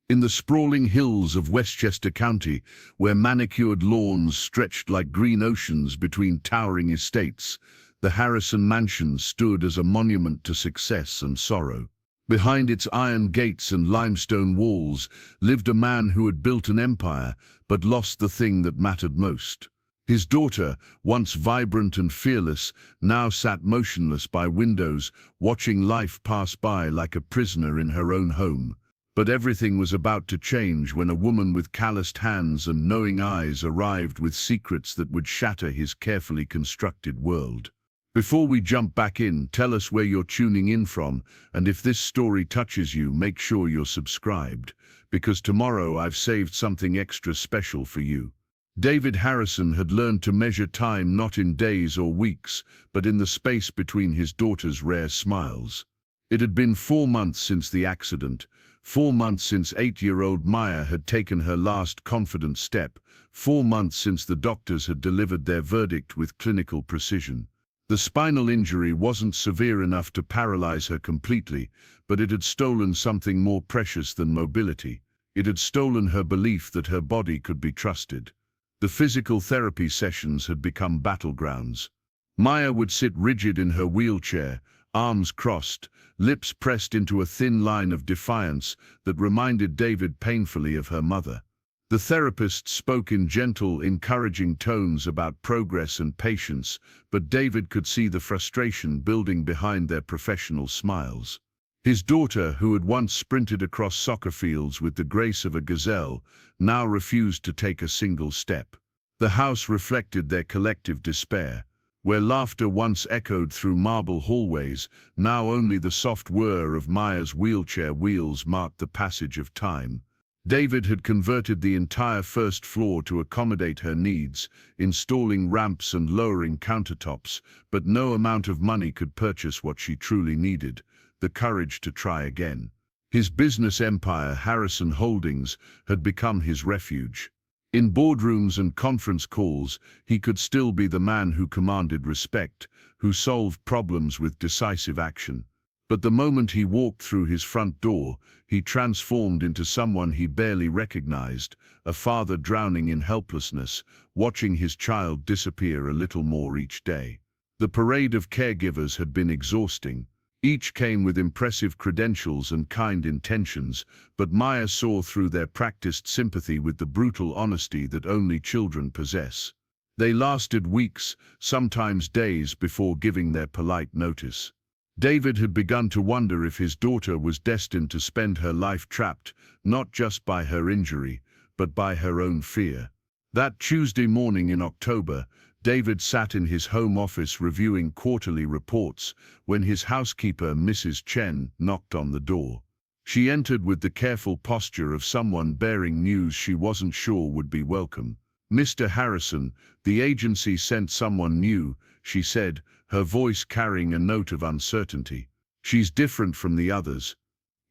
In the sprawling hills of Westchester County, where manicured lawns stretched like green oceans between towering estates, the Harrison mansion stood as a monument to success and sorrow. Behind its iron gates and limestone walls lived a man who had built an empire, but lost the thing that mattered most. His daughter, once vibrant and fearless, now sat motionless by windows, watching life pass by like a prisoner in her own home. But everything was about to change when a woman with calloused hands and knowing eyes arrived with secrets that would shatter his carefully constructed world. Before we jump back in, tell us where you're tuning in from, and if this story touches you, make sure you're subscribed, because tomorrow I've saved something extra special for you. David Harrison had learned to measure time not in days or weeks, but in the space between his daughter's rare smiles. It had been 4 months since the accident, 4 months since 8-year-old Maya had taken her last confident step, 4 months since the doctors had delivered their verdict with clinical precision. The spinal injury wasn't severe enough to paralyze her completely, but it had stolen something more precious than mobility. It had stolen her belief that her body could be trusted. The physical therapy sessions had become battlegrounds. Maya would sit rigid in her wheelchair, arms crossed, lips pressed into a thin line of defiance that reminded David painfully of her mother. The therapist spoke in gentle, encouraging tones about progress and patience, but David could see the frustration building behind their professional smiles. His daughter, who had once sprinted across soccer fields with the grace of a gazelle, now refused to take a single step. The house reflected their collective despair. Where laughter once echoed through marble hallways, now only the soft whir of Maya's wheelchair wheels marked the passage of time. David had converted the entire first floor to accommodate her needs, installing ramps and lowering countertops, but no amount of money could purchase what she truly needed: the courage to try again. His business empire, Harrison Holdings, had become his refuge. In boardrooms and conference calls, he could still be the man who commanded respect, who solved problems with decisive action. But the moment he walked through his front door, he transformed into someone he barely recognized, a father drowning in helplessness, watching his child disappear a little more each day. The parade of caregivers had been exhausting. Each came with impressive credentials and kind intentions, but Maya saw through their practiced sympathy with the brutal honesty that only children possess. They lasted weeks, sometimes days, before giving their polite notice. David had begun to wonder if his daughter was destined to spend her life trapped, not just by her injury, but by her own fear. That Tuesday morning in October, David sat in his home office reviewing quarterly reports when his housekeeper, Mrs. Chen, knocked on the door. She entered with the careful posture of someone bearing news she wasn't sure would be welcome. "Mr. Harrison, the agency sent someone new," she said, her voice carrying a note of uncertainty. "She's different from the others.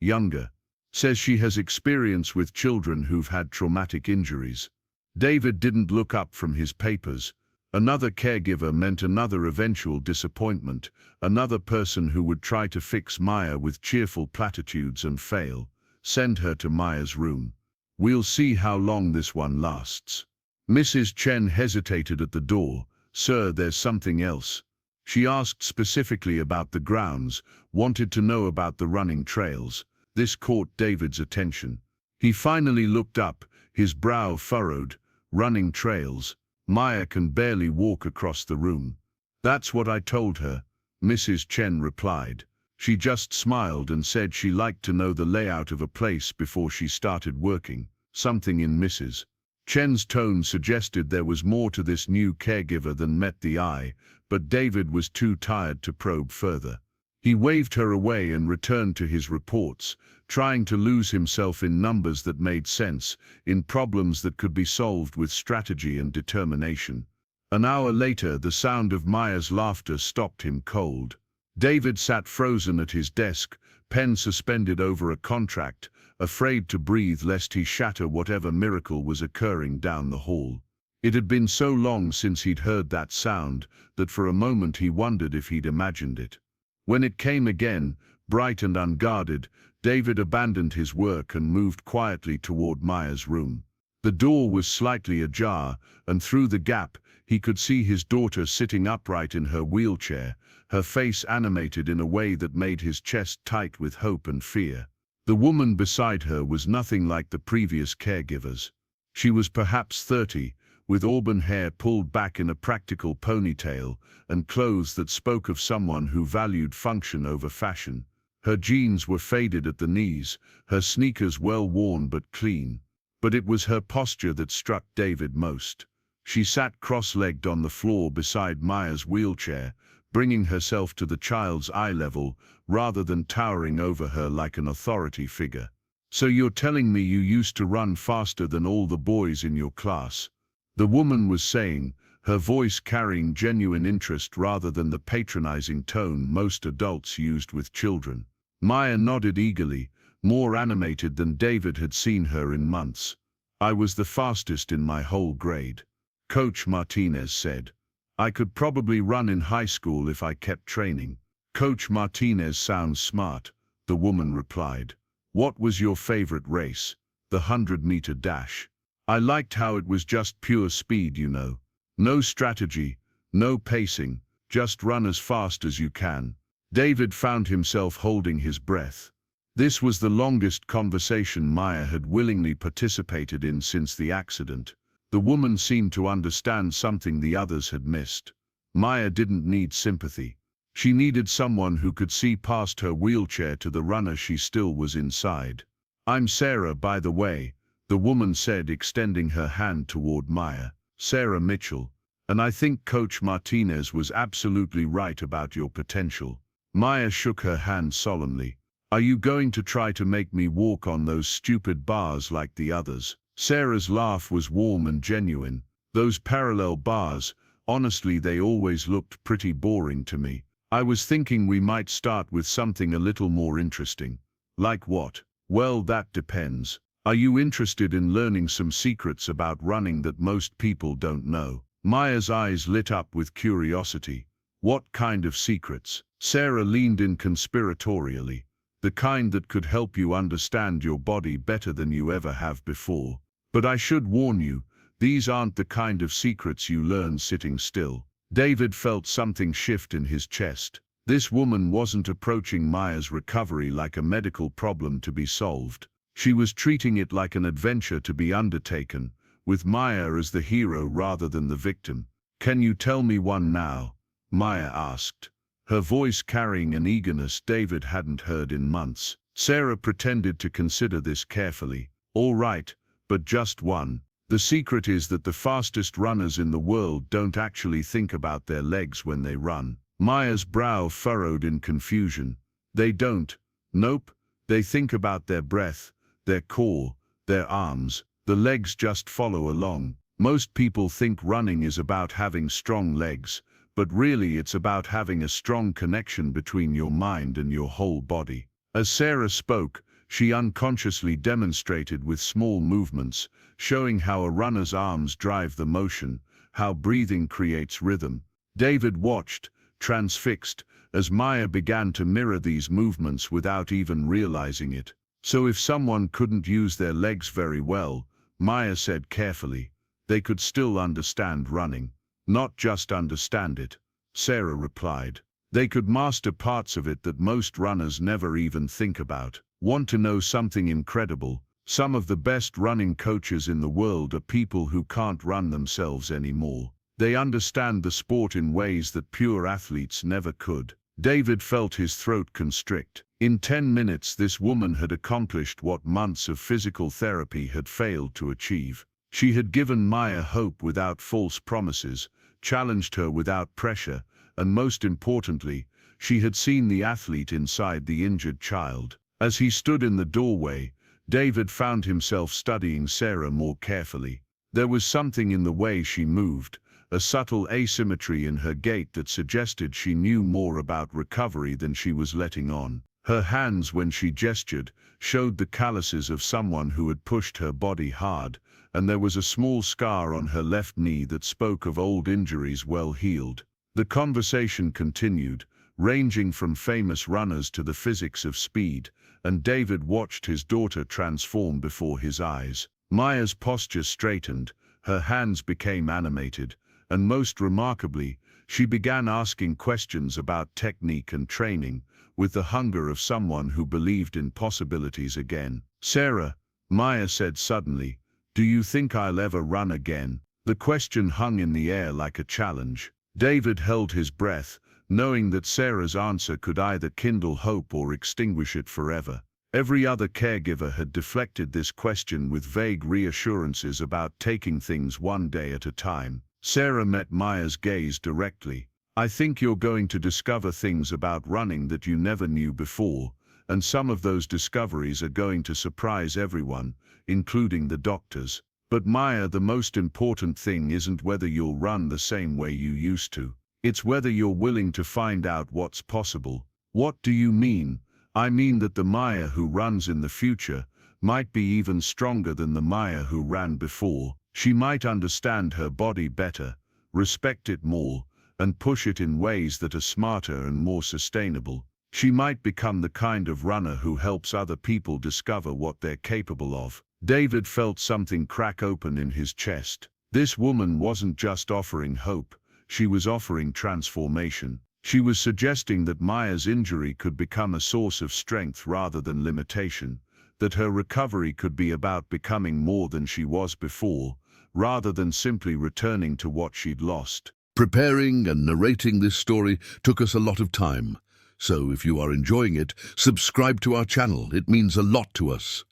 Younger. Says she has experience with children who've had traumatic injuries." David didn't look up from his papers. Another caregiver meant another eventual disappointment, another person who would try to fix Maya with cheerful platitudes and fail. "Send her to Maya's room. We'll see how long this one lasts." Mrs. Chen hesitated at the door. "Sir, there's something else." She asked specifically about the grounds, wanted to know about the running trails. This caught David's attention. He finally looked up, his brow furrowed. "Running trails? Maya can barely walk across the room." "That's what I told her," Mrs. Chen replied. "She just smiled and said she liked to know the layout of a place before she started working." Something in Mrs. Chen's tone suggested there was more to this new caregiver than met the eye, but David was too tired to probe further. He waved her away and returned to his reports, trying to lose himself in numbers that made sense, in problems that could be solved with strategy and determination. An hour later, the sound of Maya's laughter stopped him cold. David sat frozen at his desk, pen suspended over a contract, afraid to breathe lest he shatter whatever miracle was occurring down the hall. It had been so long since he'd heard that sound that for a moment he wondered if he'd imagined it. When it came again, bright and unguarded, David abandoned his work and moved quietly toward Maya's room. The door was slightly ajar, and through the gap, he could see his daughter sitting upright in her wheelchair, her face animated in a way that made his chest tight with hope and fear. The woman beside her was nothing like the previous caregivers. She was perhaps 30, with auburn hair pulled back in a practical ponytail, and clothes that spoke of someone who valued function over fashion. Her jeans were faded at the knees, her sneakers well worn but clean. But it was her posture that struck David most. She sat cross-legged on the floor beside Maya's wheelchair, bringing herself to the child's eye level rather than towering over her like an authority figure. "So you're telling me you used to run faster than all the boys in your class?" the woman was saying, her voice carrying genuine interest rather than the patronizing tone most adults used with children. Maya nodded eagerly, more animated than David had seen her in months. "I was the fastest in my whole grade," Coach Martinez said. "I could probably run in high school if I kept training." "Coach Martinez sounds smart," the woman replied. "What was your favorite race?" "The 100-meter dash. I liked how it was just pure speed, you know. No strategy, no pacing, just run as fast as you can." David found himself holding his breath. This was the longest conversation Maya had willingly participated in since the accident. The woman seemed to understand something the others had missed. Maya didn't need sympathy. She needed someone who could see past her wheelchair to the runner she still was inside. "I'm Sarah, by the way," the woman said, extending her hand toward Maya. "Sarah Mitchell. And I think Coach Martinez was absolutely right about your potential." Maya shook her hand solemnly. "Are you going to try to make me walk on those stupid bars like the others?" Sarah's laugh was warm and genuine. "Those parallel bars, honestly, they always looked pretty boring to me. I was thinking we might start with something a little more interesting." "Like what?" "Well, that depends. Are you interested in learning some secrets about running that most people don't know?" Maya's eyes lit up with curiosity. "What kind of secrets?" Sarah leaned in conspiratorially. "The kind that could help you understand your body better than you ever have before. But I should warn you, these aren't the kind of secrets you learn sitting still." David felt something shift in his chest. This woman wasn't approaching Maya's recovery like a medical problem to be solved. She was treating it like an adventure to be undertaken, with Maya as the hero rather than the victim. "Can you tell me one now?" Maya asked, her voice carrying an eagerness David hadn't heard in months. Sarah pretended to consider this carefully. "All right, but just one. The secret is that the fastest runners in the world don't actually think about their legs when they run." Maya's brow furrowed in confusion. "They don't?" "Nope. They think about their breath, their core, their arms. The legs just follow along. Most people think running is about having strong legs, but really it's about having a strong connection between your mind and your whole body." As Sarah spoke, she unconsciously demonstrated with small movements, showing how a runner's arms drive the motion, how breathing creates rhythm. David watched, transfixed, as Maya began to mirror these movements without even realizing it. "So if someone couldn't use their legs very well," Maya said carefully, "they could still understand running." "Not just understand it," Sarah replied. "They could master parts of it that most runners never even think about." Want to know something incredible? Some of the best running coaches in the world are people who can't run themselves anymore. They understand the sport in ways that pure athletes never could. David felt his throat constrict. In 10 minutes this woman had accomplished what months of physical therapy had failed to achieve. She had given Maya hope without false promises, challenged her without pressure, and most importantly, she had seen the athlete inside the injured child. As he stood in the doorway, David found himself studying Sarah more carefully. There was something in the way she moved, a subtle asymmetry in her gait that suggested she knew more about recovery than she was letting on. Her hands, when she gestured, showed the calluses of someone who had pushed her body hard, and there was a small scar on her left knee that spoke of old injuries well healed. The conversation continued, ranging from famous runners to the physics of speed, and David watched his daughter transform before his eyes. Maya's posture straightened, her hands became animated, and most remarkably, she began asking questions about technique and training, with the hunger of someone who believed in possibilities again. "Sarah," Maya said suddenly, "do you think I'll ever run again?" The question hung in the air like a challenge. David held his breath, knowing that Sarah's answer could either kindle hope or extinguish it forever. Every other caregiver had deflected this question with vague reassurances about taking things one day at a time. Sarah met Maya's gaze directly. "I think you're going to discover things about running that you never knew before, and some of those discoveries are going to surprise everyone, including the doctors. But Maya, the most important thing isn't whether you'll run the same way you used to. It's whether you're willing to find out what's possible." "What do you mean?" "I mean that the Maya who runs in the future might be even stronger than the Maya who ran before. She might understand her body better, respect it more, and push it in ways that are smarter and more sustainable. She might become the kind of runner who helps other people discover what they're capable of." David felt something crack open in his chest. This woman wasn't just offering hope, she was offering transformation. She was suggesting that Maya's injury could become a source of strength rather than limitation, that her recovery could be about becoming more than she was before, rather than simply returning to what she'd lost. Preparing and narrating this story took us a lot of time, so if you are enjoying it, subscribe to our channel. It means a lot to us.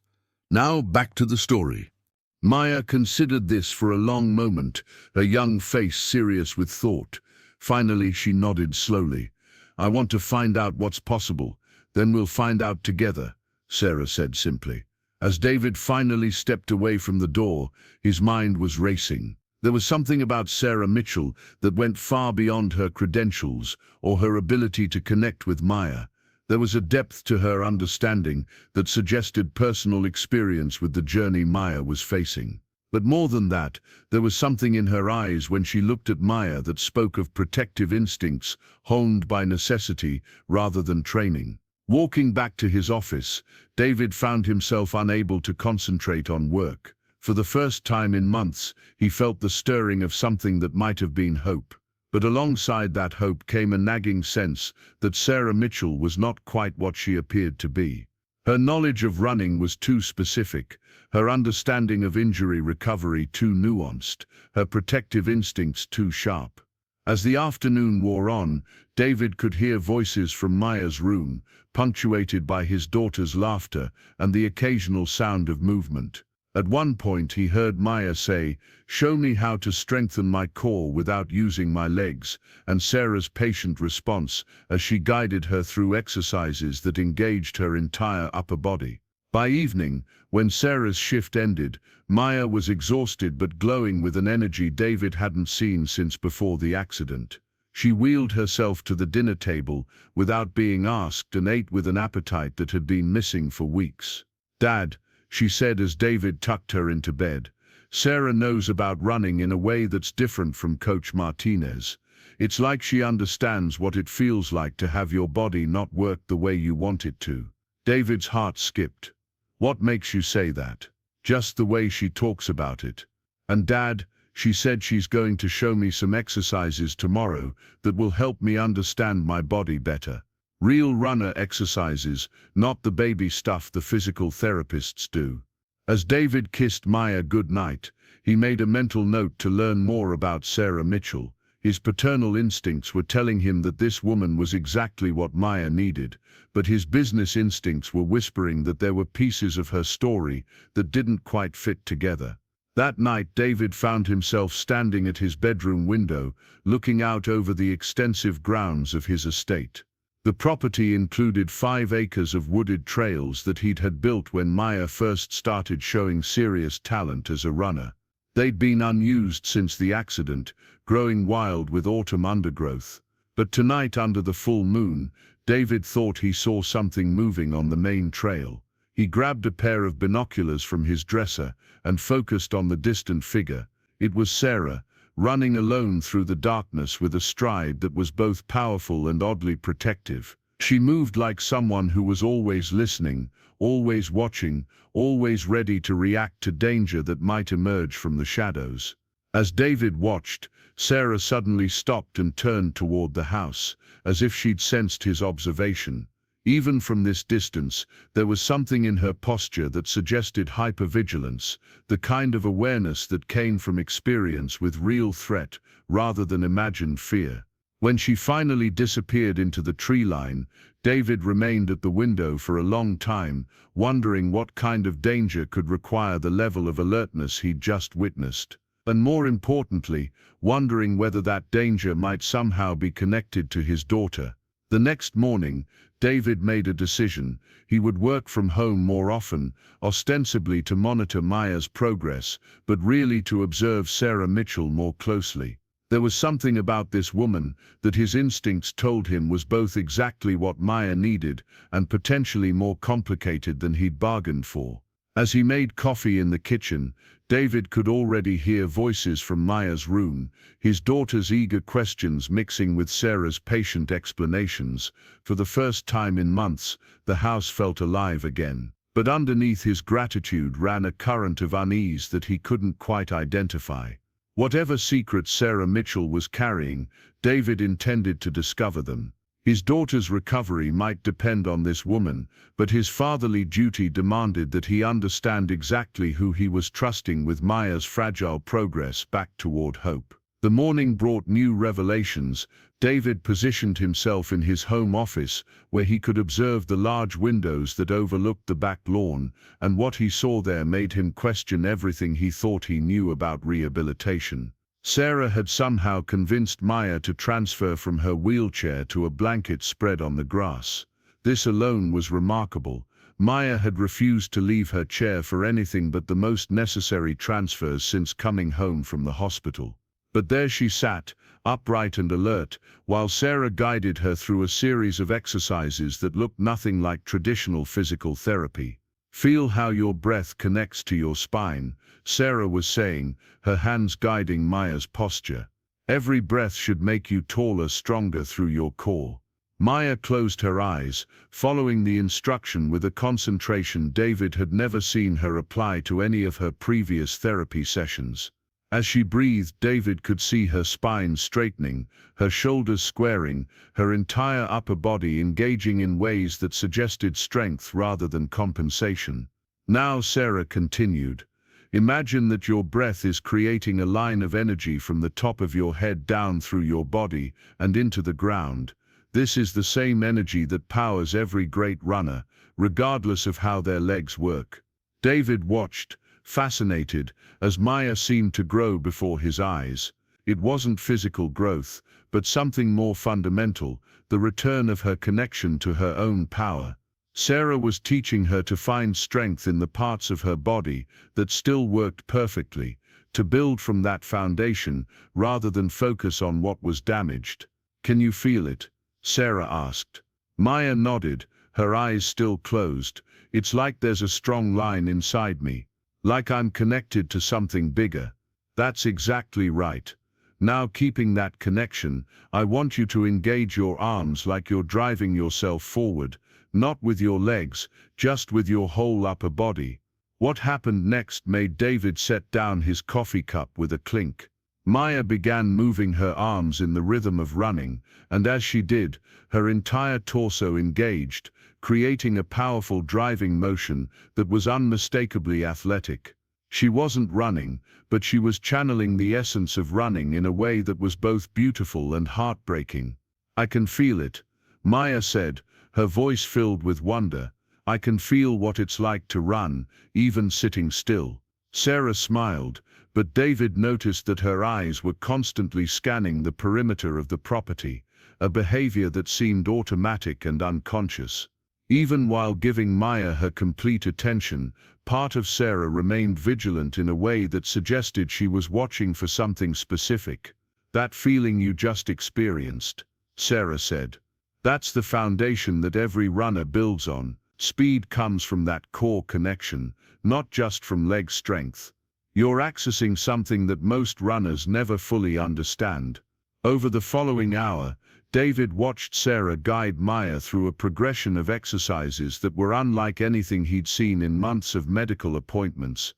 Now back to the story. Maya considered this for a long moment, her young face serious with thought. Finally, she nodded slowly. "I want to find out what's possible, then we'll find out together," Sarah said simply. As David finally stepped away from the door, his mind was racing. There was something about Sarah Mitchell that went far beyond her credentials or her ability to connect with Maya. There was a depth to her understanding that suggested personal experience with the journey Maya was facing. But more than that, there was something in her eyes when she looked at Maya that spoke of protective instincts honed by necessity rather than training. Walking back to his office, David found himself unable to concentrate on work. For the first time in months, he felt the stirring of something that might have been hope. But alongside that hope came a nagging sense that Sarah Mitchell was not quite what she appeared to be. Her knowledge of running was too specific, her understanding of injury recovery too nuanced, her protective instincts too sharp. As the afternoon wore on, David could hear voices from Maya's room, punctuated by his daughter's laughter and the occasional sound of movement. At one point he heard Maya say, "Show me how to strengthen my core without using my legs," and Sarah's patient response as she guided her through exercises that engaged her entire upper body. By evening, when Sarah's shift ended, Maya was exhausted but glowing with an energy David hadn't seen since before the accident. She wheeled herself to the dinner table without being asked and ate with an appetite that had been missing for weeks. "Dad," she said as David tucked her into bed, "Sarah knows about running in a way that's different from Coach Martinez. It's like she understands what it feels like to have your body not work the way you want it to." David's heart skipped. "What makes you say that?" "Just the way she talks about it. And Dad, she said she's going to show me some exercises tomorrow that will help me understand my body better. Real runner exercises, not the baby stuff the physical therapists do." As David kissed Maya goodnight, he made a mental note to learn more about Sarah Mitchell. His paternal instincts were telling him that this woman was exactly what Maya needed, but his business instincts were whispering that there were pieces of her story that didn't quite fit together. That night, David found himself standing at his bedroom window, looking out over the extensive grounds of his estate. The property included 5 acres of wooded trails that he'd had built when Maya first started showing serious talent as a runner. They'd been unused since the accident, growing wild with autumn undergrowth. But tonight, under the full moon, David thought he saw something moving on the main trail. He grabbed a pair of binoculars from his dresser and focused on the distant figure. It was Sarah, running alone through the darkness with a stride that was both powerful and oddly protective. She moved like someone who was always listening, always watching, always ready to react to danger that might emerge from the shadows. As David watched, Sarah suddenly stopped and turned toward the house, as if she'd sensed his observation. Even from this distance, there was something in her posture that suggested hypervigilance, the kind of awareness that came from experience with real threat rather than imagined fear. When she finally disappeared into the tree line, David remained at the window for a long time, wondering what kind of danger could require the level of alertness he'd just witnessed. And more importantly, wondering whether that danger might somehow be connected to his daughter. The next morning, David made a decision. He would work from home more often, ostensibly to monitor Maya's progress, but really to observe Sarah Mitchell more closely. There was something about this woman that his instincts told him was both exactly what Maya needed and potentially more complicated than he'd bargained for. As he made coffee in the kitchen, David could already hear voices from Maya's room, his daughter's eager questions mixing with Sarah's patient explanations. For the first time in months, the house felt alive again. But underneath his gratitude ran a current of unease that he couldn't quite identify. Whatever secrets Sarah Mitchell was carrying, David intended to discover them. His daughter's recovery might depend on this woman, but his fatherly duty demanded that he understand exactly who he was trusting with Maya's fragile progress back toward hope. The morning brought new revelations. David positioned himself in his home office, where he could observe the large windows that overlooked the back lawn, and what he saw there made him question everything he thought he knew about rehabilitation. Sarah had somehow convinced Maya to transfer from her wheelchair to a blanket spread on the grass. This alone was remarkable. Maya had refused to leave her chair for anything but the most necessary transfers since coming home from the hospital. But there she sat, upright and alert, while Sarah guided her through a series of exercises that looked nothing like traditional physical therapy. "Feel how your breath connects to your spine," Sarah was saying, her hands guiding Maya's posture. "Every breath should make you taller, stronger through your core." Maya closed her eyes, following the instruction with a concentration David had never seen her apply to any of her previous therapy sessions. As she breathed, David could see her spine straightening, her shoulders squaring, her entire upper body engaging in ways that suggested strength rather than compensation. "Now," Sarah continued, "imagine that your breath is creating a line of energy from the top of your head down through your body and into the ground. This is the same energy that powers every great runner, regardless of how their legs work." David watched, fascinated, as Maya seemed to grow before his eyes. It wasn't physical growth, but something more fundamental, the return of her connection to her own power. Sarah was teaching her to find strength in the parts of her body that still worked perfectly, to build from that foundation rather than focus on what was damaged. "Can you feel it?" Sarah asked. Maya nodded, her eyes still closed. "It's like there's a strong line inside me. Like I'm connected to something bigger." "That's exactly right. Now, keeping that connection, I want you to engage your arms like you're driving yourself forward, not with your legs, just with your whole upper body." What happened next made David set down his coffee cup with a clink. Maya began moving her arms in the rhythm of running, and as she did, her entire torso engaged, creating a powerful driving motion that was unmistakably athletic. She wasn't running, but she was channeling the essence of running in a way that was both beautiful and heartbreaking. "I can feel it," Maya said, her voice filled with wonder. "I can feel what it's like to run, even sitting still." Sarah smiled, but David noticed that her eyes were constantly scanning the perimeter of the property, a behavior that seemed automatic and unconscious. Even while giving Maya her complete attention, part of Sarah remained vigilant in a way that suggested she was watching for something specific. "That feeling you just experienced," Sarah said. "That's the foundation that every runner builds on. Speed comes from that core connection, not just from leg strength. You're accessing something that most runners never fully understand. Over the following hour, David watched Sarah guide Maya through a progression of exercises that were unlike anything he'd seen in months of medical appointments.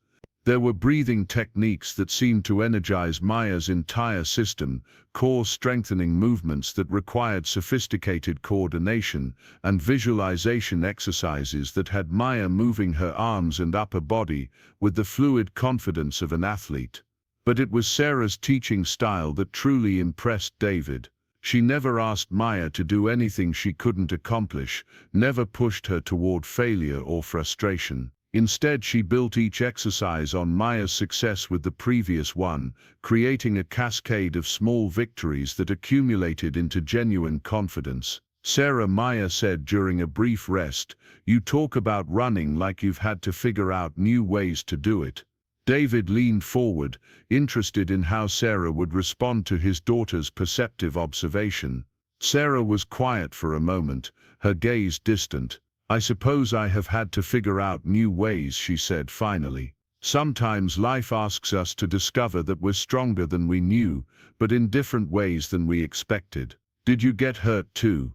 There were breathing techniques that seemed to energize Maya's entire system, core-strengthening movements that required sophisticated coordination, and visualization exercises that had Maya moving her arms and upper body with the fluid confidence of an athlete. But it was Sarah's teaching style that truly impressed David. She never asked Maya to do anything she couldn't accomplish, never pushed her toward failure or frustration. Instead, she built each exercise on Maya's success with the previous one, creating a cascade of small victories that accumulated into genuine confidence. Sarah, Maya said during a brief rest, "You talk about running like you've had to figure out new ways to do it." David leaned forward, interested in how Sarah would respond to his daughter's perceptive observation. Sarah was quiet for a moment, her gaze distant. "I suppose I have had to figure out new ways," she said finally. "Sometimes life asks us to discover that we're stronger than we knew, but in different ways than we expected." "Did you get hurt too?"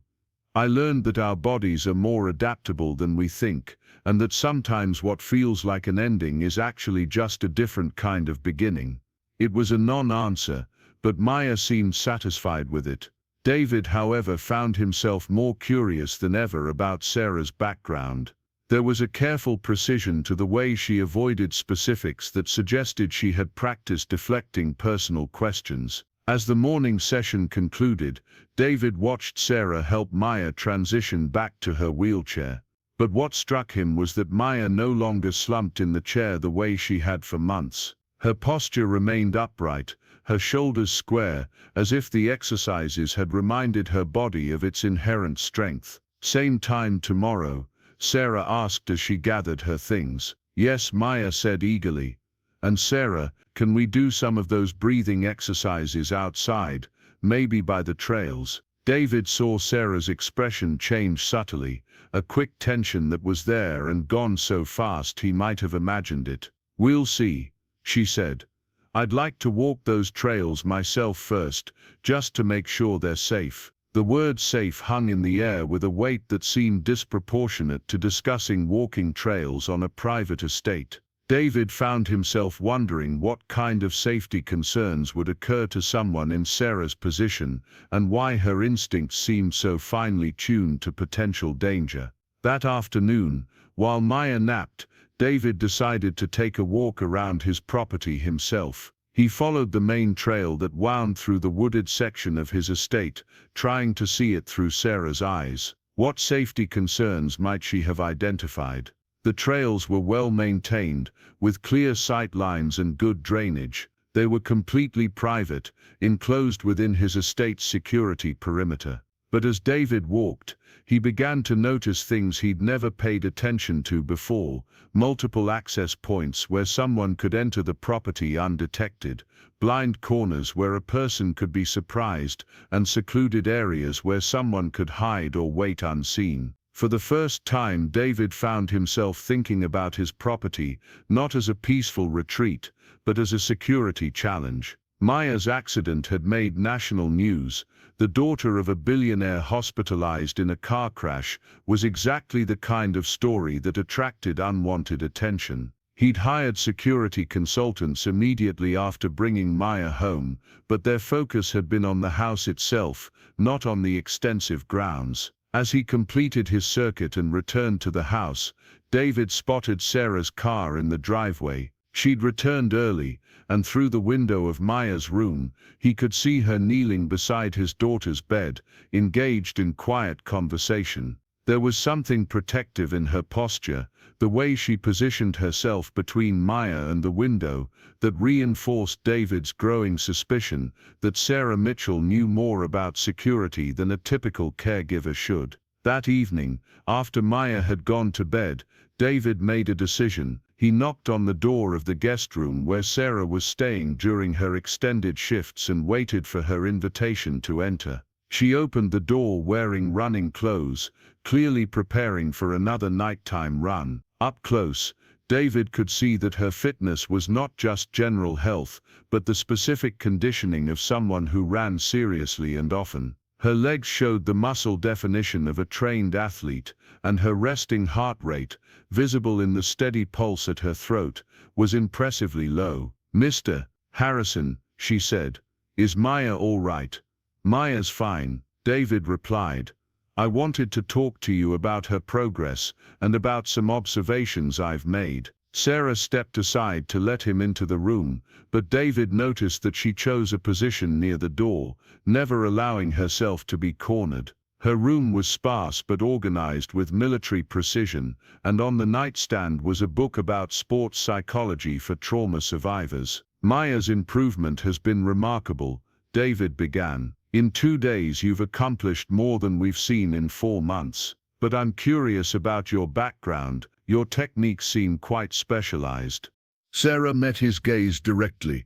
"I learned that our bodies are more adaptable than we think, and that sometimes what feels like an ending is actually just a different kind of beginning." It was a non-answer, but Maya seemed satisfied with it. David, however, found himself more curious than ever about Sarah's background. There was a careful precision to the way she avoided specifics that suggested she had practiced deflecting personal questions. As the morning session concluded, David watched Sarah help Maya transition back to her wheelchair. But what struck him was that Maya no longer slumped in the chair the way she had for months. Her posture remained upright, her shoulders square, as if the exercises had reminded her body of its inherent strength. "Same time tomorrow?" Sarah asked as she gathered her things. "Yes," Maya said eagerly. "And Sarah, can we do some of those breathing exercises outside, maybe by the trails?" David saw Sarah's expression change subtly, a quick tension that was there and gone so fast he might have imagined it. "We'll see," she said. "I'd like to walk those trails myself first, just to make sure they're safe." The word safe hung in the air with a weight that seemed disproportionate to discussing walking trails on a private estate. David found himself wondering what kind of safety concerns would occur to someone in Sarah's position, and why her instincts seemed so finely tuned to potential danger. That afternoon, while Maya napped, David decided to take a walk around his property himself. He followed the main trail that wound through the wooded section of his estate, trying to see it through Sarah's eyes. What safety concerns might she have identified? The trails were well maintained, with clear sight lines and good drainage. They were completely private, enclosed within his estate's security perimeter. But as David walked, he began to notice things he'd never paid attention to before: multiple access points where someone could enter the property undetected, blind corners where a person could be surprised, and secluded areas where someone could hide or wait unseen. For the first time, David found himself thinking about his property, not as a peaceful retreat, but as a security challenge. Maya's accident had made national news. The daughter of a billionaire hospitalized in a car crash was exactly the kind of story that attracted unwanted attention. He'd hired security consultants immediately after bringing Maya home, but their focus had been on the house itself, not on the extensive grounds. As he completed his circuit and returned to the house, David spotted Sarah's car in the driveway. She'd returned early, and through the window of Maya's room, he could see her kneeling beside his daughter's bed, engaged in quiet conversation. There was something protective in her posture, the way she positioned herself between Maya and the window, that reinforced David's growing suspicion that Sarah Mitchell knew more about security than a typical caregiver should. That evening, after Maya had gone to bed, David made a decision. He knocked on the door of the guest room where Sarah was staying during her extended shifts and waited for her invitation to enter. She opened the door wearing running clothes, clearly preparing for another nighttime run. Up close, David could see that her fitness was not just general health, but the specific conditioning of someone who ran seriously and often. Her legs showed the muscle definition of a trained athlete, and her resting heart rate, visible in the steady pulse at her throat, was impressively low. "Mr. Harrison," she said, "is Maya all right?" "Maya's fine," David replied. "I wanted to talk to you about her progress and about some observations I've made." Sarah stepped aside to let him into the room, but David noticed that she chose a position near the door, never allowing herself to be cornered. Her room was sparse but organized with military precision, and on the nightstand was a book about sports psychology for trauma survivors. "Maya's improvement has been remarkable," David began. "In 2 days you've accomplished more than we've seen in 4 months. But I'm curious about your background. Your techniques seem quite specialized." Sarah met his gaze directly.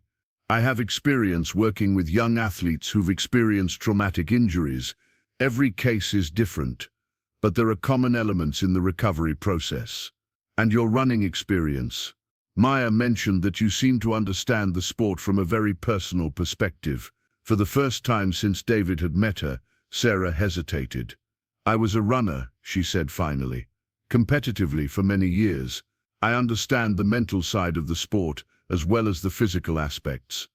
"I have experience working with young athletes who've experienced traumatic injuries. Every case is different, but there are common elements in the recovery process. And your running experience. Maya mentioned that you seem to understand the sport from a very personal perspective." For the first time since David had met her, Sarah hesitated. "I was a runner," she said finally, "competitively for many years. I understand the mental side of the sport as well as the physical aspects."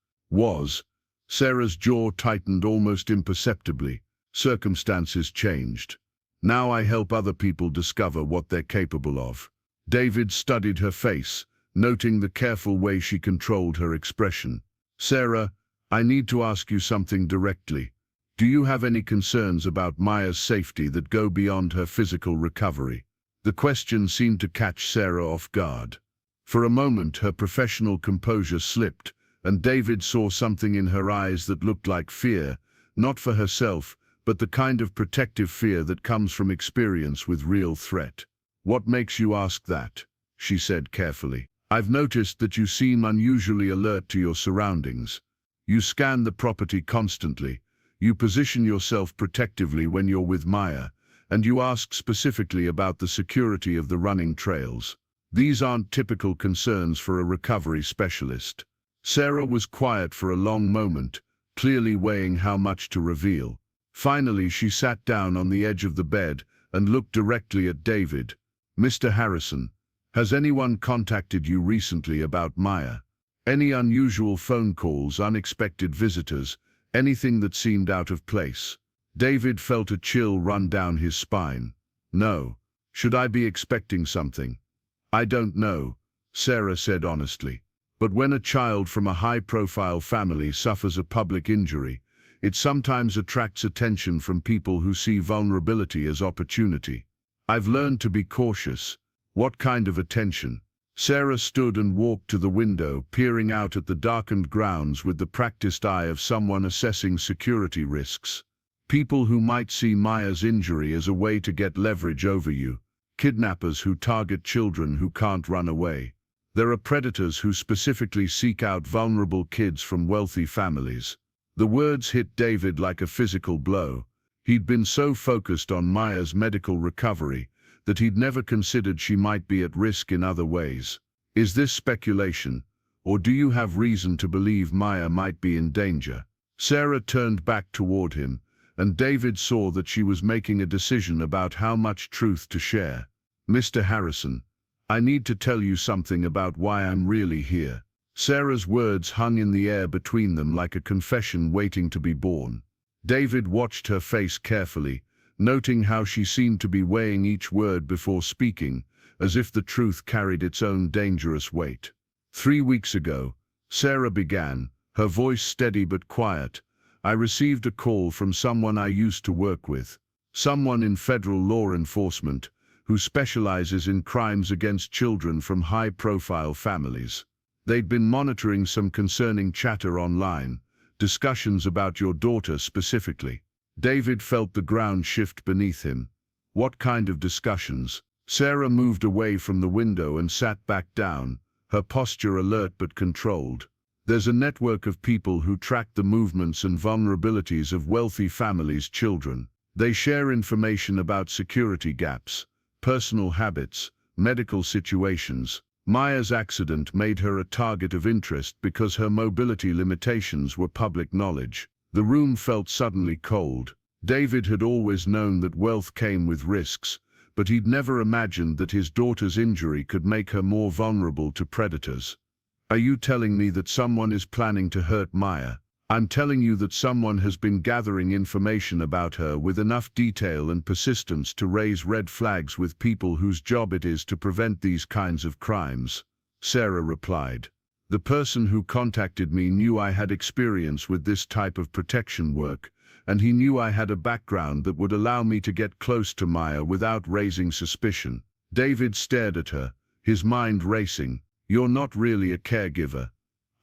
Sarah's jaw tightened almost imperceptibly. "Circumstances changed. Now I help other people discover what they're capable of." David studied her face, noting the careful way she controlled her expression. "Sarah, I need to ask you something directly. Do you have any concerns about Maya's safety that go beyond her physical recovery?" The question seemed to catch Sarah off guard. For a moment her professional composure slipped, and David saw something in her eyes that looked like fear, not for herself, but the kind of protective fear that comes from experience with real threat. "What makes you ask that?" she said carefully. "I've noticed that you seem unusually alert to your surroundings. You scan the property constantly. You position yourself protectively when you're with Maya, and you ask specifically about the security of the running trails. These aren't typical concerns for a recovery specialist." Sarah was quiet for a long moment, clearly weighing how much to reveal. Finally, she sat down on the edge of the bed and looked directly at David. "Mr. Harrison, has anyone contacted you recently about Maya? Any unusual phone calls, unexpected visitors, anything that seemed out of place?" David felt a chill run down his spine. "No. Should I be expecting something?" "I don't know," Sarah said honestly. "But when a child from a high-profile family suffers a public injury, it sometimes attracts attention from people who see vulnerability as opportunity. I've learned to be cautious." "What kind of attention?" Sarah stood and walked to the window, peering out at the darkened grounds with the practiced eye of someone assessing security risks. "People who might see Maya's injury as a way to get leverage over you. Kidnappers who target children who can't run away. There are predators who specifically seek out vulnerable kids from wealthy families." The words hit David like a physical blow. He'd been so focused on Maya's medical recovery that he'd never considered she might be at risk in other ways. "Is this speculation, or do you have reason to believe Maya might be in danger?" Sarah turned back toward him, and David saw that she was making a decision about how much truth to share. "Mr. Harrison, I need to tell you something about why I'm really here." Sarah's words hung in the air between them like a confession waiting to be born. David watched her face carefully, noting how she seemed to be weighing each word before speaking, as if the truth carried its own dangerous weight. 3 weeks ago, Sarah began, her voice steady but quiet, "I received a call from someone I used to work with, someone in federal law enforcement, who specializes in crimes against children from high-profile families. They'd been monitoring some concerning chatter online, discussions about your daughter specifically." David felt the ground shift beneath him. "What kind of discussions?" Sarah moved away from the window and sat back down, her posture alert but controlled. "There's a network of people who track the movements and vulnerabilities of wealthy families' children. They share information about security gaps, personal habits, medical situations. Maya's accident made her a target of interest because her mobility limitations were public knowledge. The room felt suddenly cold. David had always known that wealth came with risks, but he'd never imagined that his daughter's injury could make her more vulnerable to predators. "Are you telling me that someone is planning to hurt Maya?" "I'm telling you that someone has been gathering information about her with enough detail and persistence to raise red flags with people whose job it is to prevent these kinds of crimes," Sarah replied. "The person who contacted me knew I had experience with this type of protection work, and he knew I had a background that would allow me to get close to Maya without raising suspicion." David stared at her, his mind racing. "You're not really a caregiver."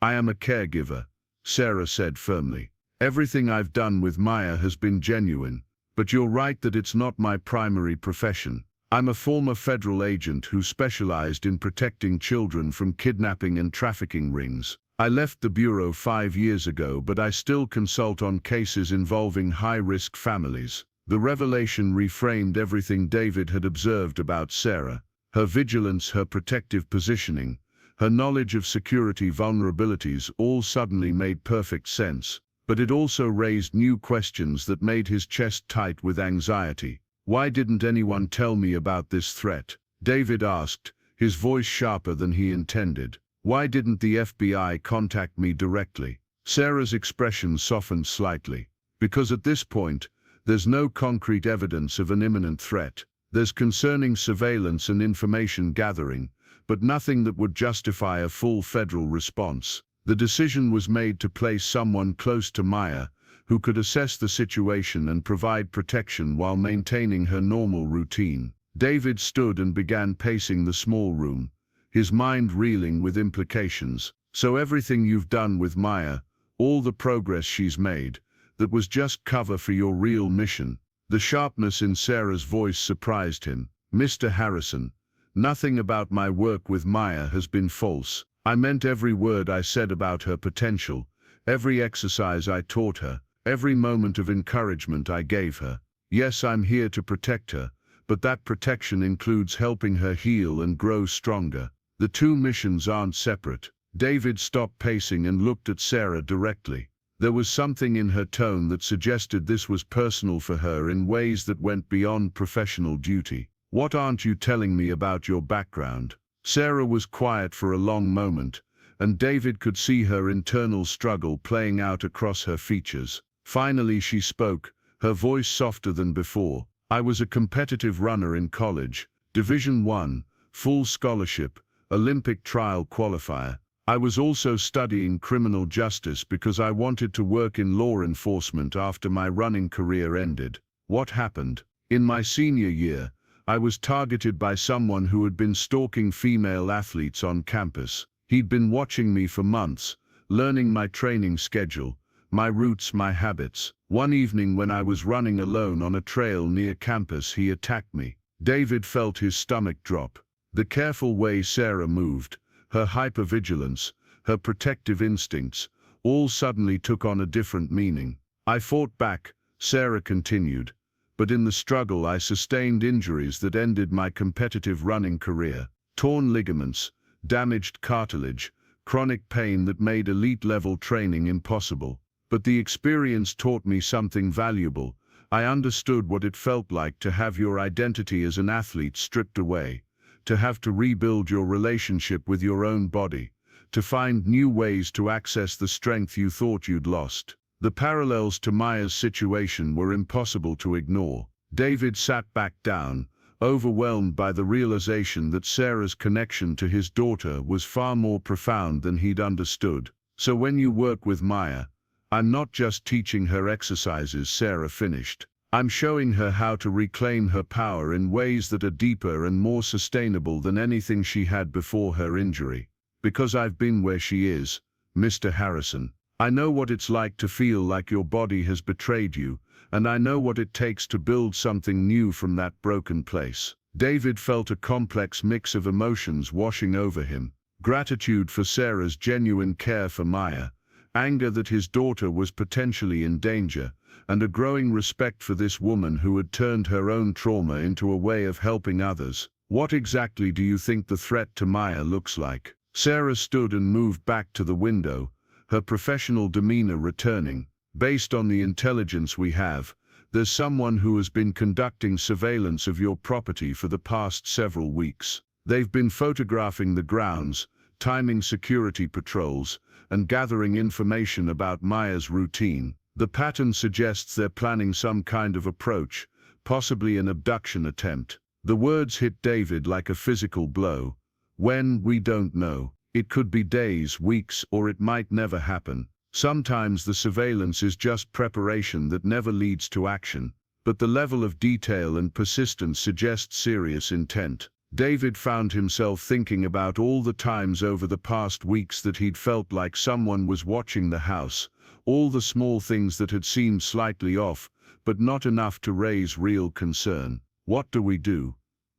"I am a caregiver," Sarah said firmly. "Everything I've done with Maya has been genuine, but you're right that it's not my primary profession. I'm a former federal agent who specialized in protecting children from kidnapping and trafficking rings. I left the bureau 5 years ago, but I still consult on cases involving high-risk families." The revelation reframed everything David had observed about Sarah: her vigilance, her protective positioning, her knowledge of security vulnerabilities all suddenly made perfect sense, but it also raised new questions that made his chest tight with anxiety. "Why didn't anyone tell me about this threat?" David asked, his voice sharper than he intended. "Why didn't the FBI contact me directly?" Sarah's expression softened slightly. "Because at this point, there's no concrete evidence of an imminent threat. There's concerning surveillance and information gathering, but nothing that would justify a full federal response. The decision was made to place someone close to Maya, who could assess the situation and provide protection while maintaining her normal routine." David stood and began pacing the small room, his mind reeling with implications. "So everything you've done with Maya, all the progress she's made, that was just cover for your real mission?" The sharpness in Sarah's voice surprised him. "Mr. Harrison, nothing about my work with Maya has been false. I meant every word I said about her potential, every exercise I taught her, every moment of encouragement I gave her. Yes, I'm here to protect her, but that protection includes helping her heal and grow stronger. The two missions aren't separate." David stopped pacing and looked at Sarah directly. There was something in her tone that suggested this was personal for her in ways that went beyond professional duty. "What aren't you telling me about your background?" Sarah was quiet for a long moment, and David could see her internal struggle playing out across her features. Finally she spoke, her voice softer than before. "I was a competitive runner in college, Division I, full scholarship, Olympic trial qualifier. I was also studying criminal justice because I wanted to work in law enforcement after my running career ended. What happened? In my senior year, I was targeted by someone who had been stalking female athletes on campus. He'd been watching me for months, learning my training schedule, my routes, my habits. One evening when I was running alone on a trail near campus, he attacked me." David felt his stomach drop. The careful way Sarah moved, her hypervigilance, her protective instincts, all suddenly took on a different meaning. "I fought back," Sarah continued, "but in the struggle I sustained injuries that ended my competitive running career. Torn ligaments, damaged cartilage, chronic pain that made elite-level training impossible. But the experience taught me something valuable. I understood what it felt like to have your identity as an athlete stripped away, to have to rebuild your relationship with your own body, to find new ways to access the strength you thought you'd lost." The parallels to Maya's situation were impossible to ignore. David sat back down, overwhelmed by the realization that Sarah's connection to his daughter was far more profound than he'd understood. "So when you work with Maya, I'm not just teaching her exercises," Sarah finished. "I'm showing her how to reclaim her power in ways that are deeper and more sustainable than anything she had before her injury. Because I've been where she is, Mr. Harrison. I know what it's like to feel like your body has betrayed you, and I know what it takes to build something new from that broken place." David felt a complex mix of emotions washing over him: gratitude for Sarah's genuine care for Maya, anger that his daughter was potentially in danger, and a growing respect for this woman who had turned her own trauma into a way of helping others. What exactly do you think the threat to Maya looks like? Sarah stood and moved back to the window, her professional demeanor returning. Based on the intelligence we have, there's someone who has been conducting surveillance of your property for the past several weeks. They've been photographing the grounds, timing security patrols, and gathering information about Maya's routine. The pattern suggests they're planning some kind of approach, possibly an abduction attempt. The words hit David like a physical blow. When, we don't know. It could be days, weeks, or it might never happen. Sometimes the surveillance is just preparation that never leads to action, but the level of detail and persistence suggests serious intent. David found himself thinking about all the times over the past weeks that he'd felt like someone was watching the house, all the small things that had seemed slightly off, but not enough to raise real concern. What do?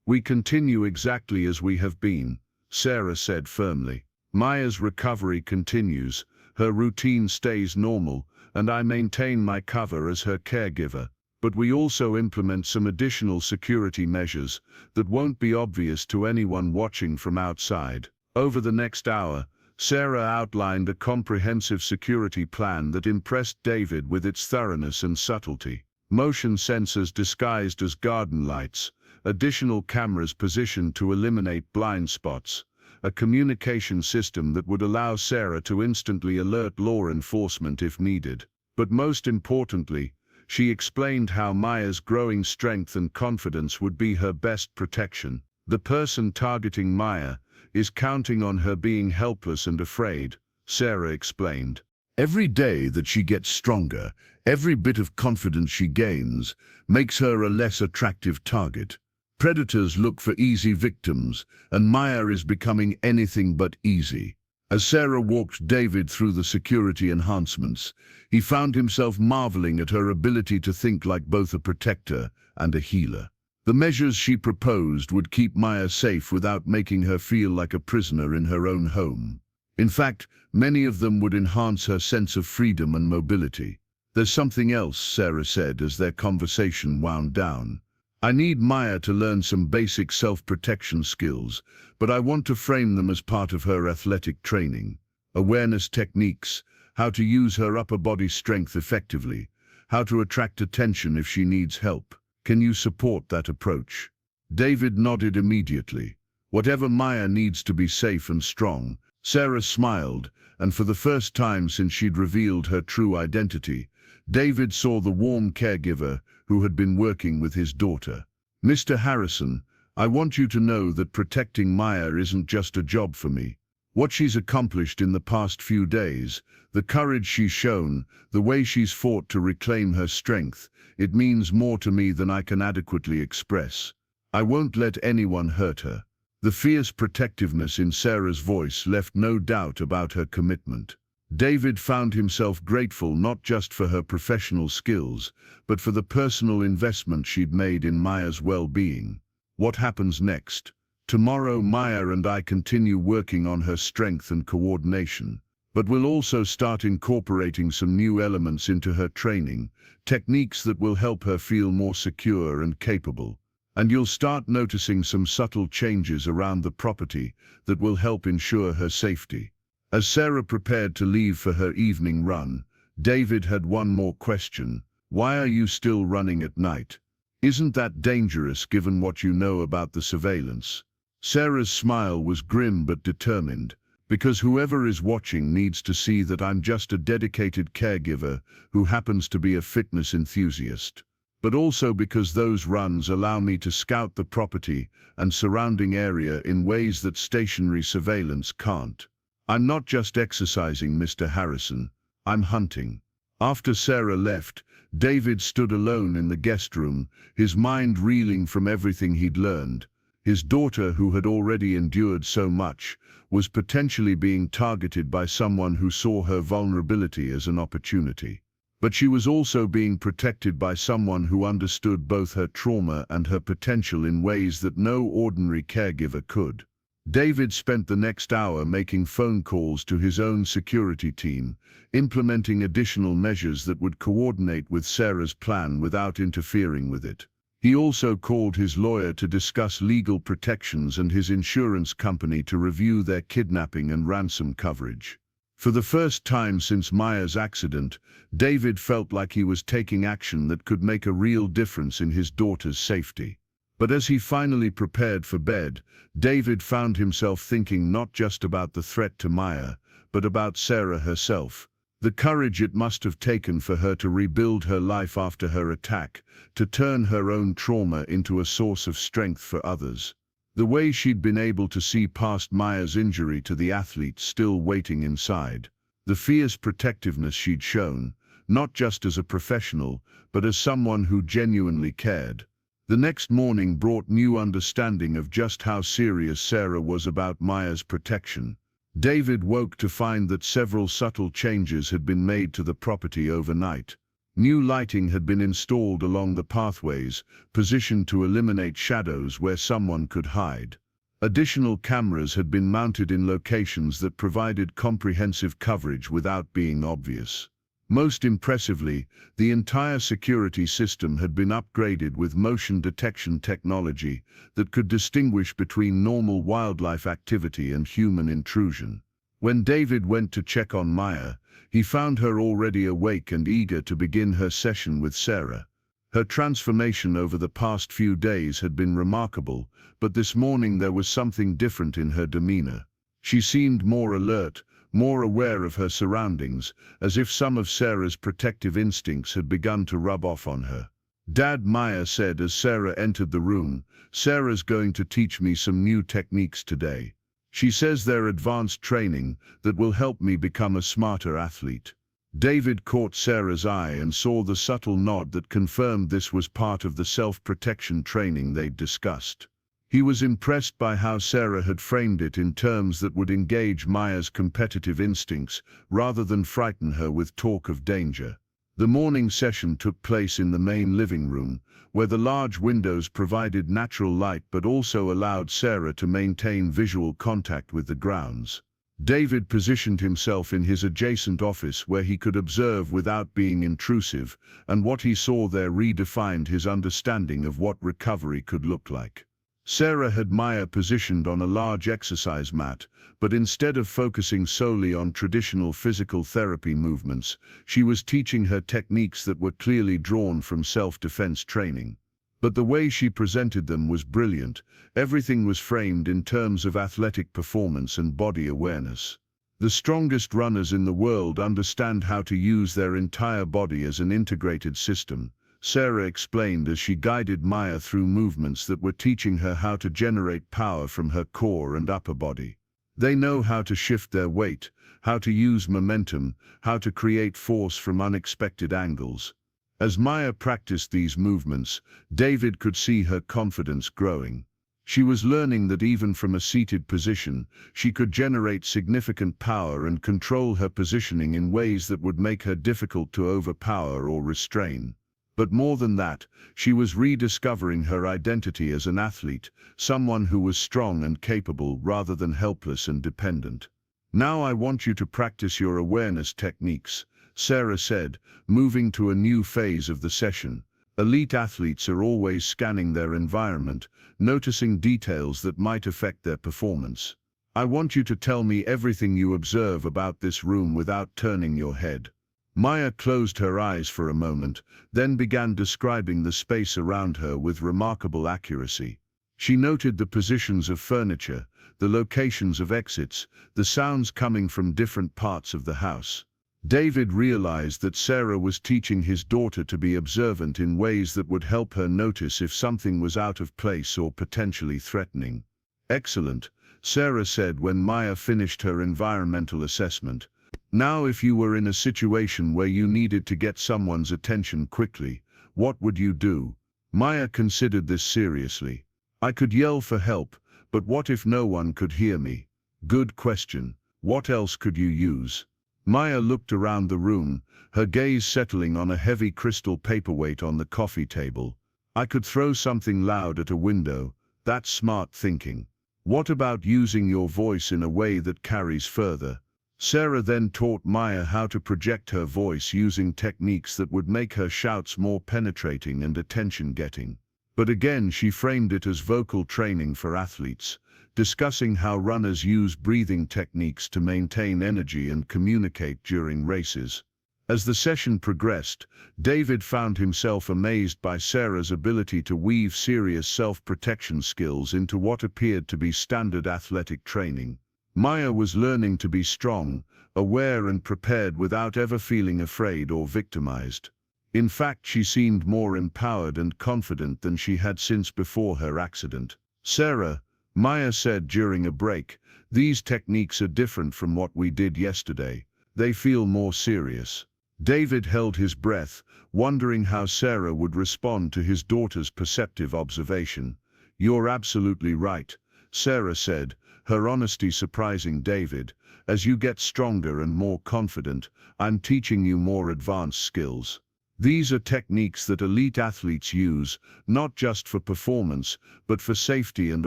We continue exactly as we have been, Sarah said firmly. Maya's recovery continues, her routine stays normal, and I maintain my cover as her caregiver. But we also implement some additional security measures that won't be obvious to anyone watching from outside. Over the next hour, Sarah outlined a comprehensive security plan that impressed David with its thoroughness and subtlety. Motion sensors disguised as garden lights, additional cameras positioned to eliminate blind spots, a communication system that would allow Sarah to instantly alert law enforcement if needed. But most importantly, she explained how Maya's growing strength and confidence would be her best protection. The person targeting Maya is counting on her being helpless and afraid, Sarah explained. Every day that she gets stronger, every bit of confidence she gains, makes her a less attractive target. Predators look for easy victims, and Maya is becoming anything but easy. As Sarah walked David through the security enhancements, he found himself marveling at her ability to think like both a protector and a healer. The measures she proposed would keep Maya safe without making her feel like a prisoner in her own home. In fact, many of them would enhance her sense of freedom and mobility. There's something else, Sarah said as their conversation wound down. I need Maya to learn some basic self-protection skills, but I want to frame them as part of her athletic training. Awareness techniques, how to use her upper body strength effectively, how to attract attention if she needs help. Can you support that approach? David nodded immediately. Whatever Maya needs to be safe and strong. Sarah smiled, and for the first time since she'd revealed her true identity, David saw the warm caregiver who had been working with his daughter. Mr. Harrison, I want you to know that protecting Maya isn't just a job for me. What she's accomplished in the past few days, the courage she's shown, the way she's fought to reclaim her strength, it means more to me than I can adequately express. I won't let anyone hurt her. The fierce protectiveness in Sarah's voice left no doubt about her commitment. David found himself grateful not just for her professional skills, but for the personal investment she'd made in Maya's well-being. What happens next? Tomorrow, Maya and I continue working on her strength and coordination, but we'll also start incorporating some new elements into her training, techniques that will help her feel more secure and capable. And you'll start noticing some subtle changes around the property that will help ensure her safety. As Sarah prepared to leave for her evening run, David had one more question. Why are you still running at night? Isn't that dangerous given what you know about the surveillance? Sarah's smile was grim but determined, because whoever is watching needs to see that I'm just a dedicated caregiver who happens to be a fitness enthusiast. But also because those runs allow me to scout the property and surrounding area in ways that stationary surveillance can't. I'm not just exercising, Mr. Harrison, I'm hunting. After Sarah left, David stood alone in the guest room, his mind reeling from everything he'd learned. His daughter, who had already endured so much, was potentially being targeted by someone who saw her vulnerability as an opportunity. But she was also being protected by someone who understood both her trauma and her potential in ways that no ordinary caregiver could. David spent the next hour making phone calls to his own security team, implementing additional measures that would coordinate with Sarah's plan without interfering with it. He also called his lawyer to discuss legal protections and his insurance company to review their kidnapping and ransom coverage. For the first time since Maya's accident, David felt like he was taking action that could make a real difference in his daughter's safety. But as he finally prepared for bed, David found himself thinking not just about the threat to Maya, but about Sarah herself. The courage it must have taken for her to rebuild her life after her attack, to turn her own trauma into a source of strength for others. The way she'd been able to see past Maya's injury to the athlete still waiting inside. The fierce protectiveness she'd shown, not just as a professional, but as someone who genuinely cared. The next morning brought new understanding of just how serious Sarah was about Maya's protection. David woke to find that several subtle changes had been made to the property overnight. New lighting had been installed along the pathways, positioned to eliminate shadows where someone could hide. Additional cameras had been mounted in locations that provided comprehensive coverage without being obvious. Most impressively, the entire security system had been upgraded with motion detection technology that could distinguish between normal wildlife activity and human intrusion. When David went to check on Maya, he found her already awake and eager to begin her session with Sarah. Her transformation over the past few days had been remarkable, but this morning there was something different in her demeanor. She seemed more alert, more aware of her surroundings, as if some of Sarah's protective instincts had begun to rub off on her. "Dad," Maya said as Sarah entered the room, "Sarah's going to teach me some new techniques today. She says they're advanced training that will help me become a smarter athlete." David caught Sarah's eye and saw the subtle nod that confirmed this was part of the self-protection training they'd discussed. He was impressed by how Sarah had framed it in terms that would engage Maya's competitive instincts rather than frighten her with talk of danger. The morning session took place in the main living room, where the large windows provided natural light but also allowed Sarah to maintain visual contact with the grounds. David positioned himself in his adjacent office where he could observe without being intrusive, and what he saw there redefined his understanding of what recovery could look like. Sarah had Maya positioned on a large exercise mat, but instead of focusing solely on traditional physical therapy movements, she was teaching her techniques that were clearly drawn from self-defense training. But the way she presented them was brilliant. Everything was framed in terms of athletic performance and body awareness. The strongest runners in the world understand how to use their entire body as an integrated system, Sarah explained as she guided Maya through movements that were teaching her how to generate power from her core and upper body. They know how to shift their weight, how to use momentum, how to create force from unexpected angles. As Maya practiced these movements, David could see her confidence growing. She was learning that even from a seated position, she could generate significant power and control her positioning in ways that would make her difficult to overpower or restrain. But more than that, she was rediscovering her identity as an athlete, someone who was strong and capable rather than helpless and dependent. "Now I want you to practice your awareness techniques," Sarah said, moving to a new phase of the session. Elite athletes are always scanning their environment, noticing details that might affect their performance. "I want you to tell me everything you observe about this room without turning your head." Maya closed her eyes for a moment, then began describing the space around her with remarkable accuracy. She noted the positions of furniture, the locations of exits, the sounds coming from different parts of the house. David realized that Sarah was teaching his daughter to be observant in ways that would help her notice if something was out of place or potentially threatening. "Excellent," Sarah said when Maya finished her environmental assessment. "Now if you were in a situation where you needed to get someone's attention quickly, what would you do?" Maya considered this seriously. "I could yell for help, but what if no one could hear me?" "Good question. What else could you use?" Maya looked around the room, her gaze settling on a heavy crystal paperweight on the coffee table. "I could throw something loud at a window. That's smart thinking." "What about using your voice in a way that carries further?" Sarah then taught Maya how to project her voice using techniques that would make her shouts more penetrating and attention-getting. But again, she framed it as vocal training for athletes, discussing how runners use breathing techniques to maintain energy and communicate during races. As the session progressed, David found himself amazed by Sarah's ability to weave serious self-protection skills into what appeared to be standard athletic training. Maya was learning to be strong, aware and prepared without ever feeling afraid or victimized. In fact, she seemed more empowered and confident than she had since before her accident. "Sarah," Maya said during a break, "these techniques are different from what we did yesterday. They feel more serious." David held his breath, wondering how Sarah would respond to his daughter's perceptive observation. "You're absolutely right," Sarah said, her honesty surprising David. "As you get stronger and more confident, I'm teaching you more advanced skills. These are techniques that elite athletes use, not just for performance, but for safety and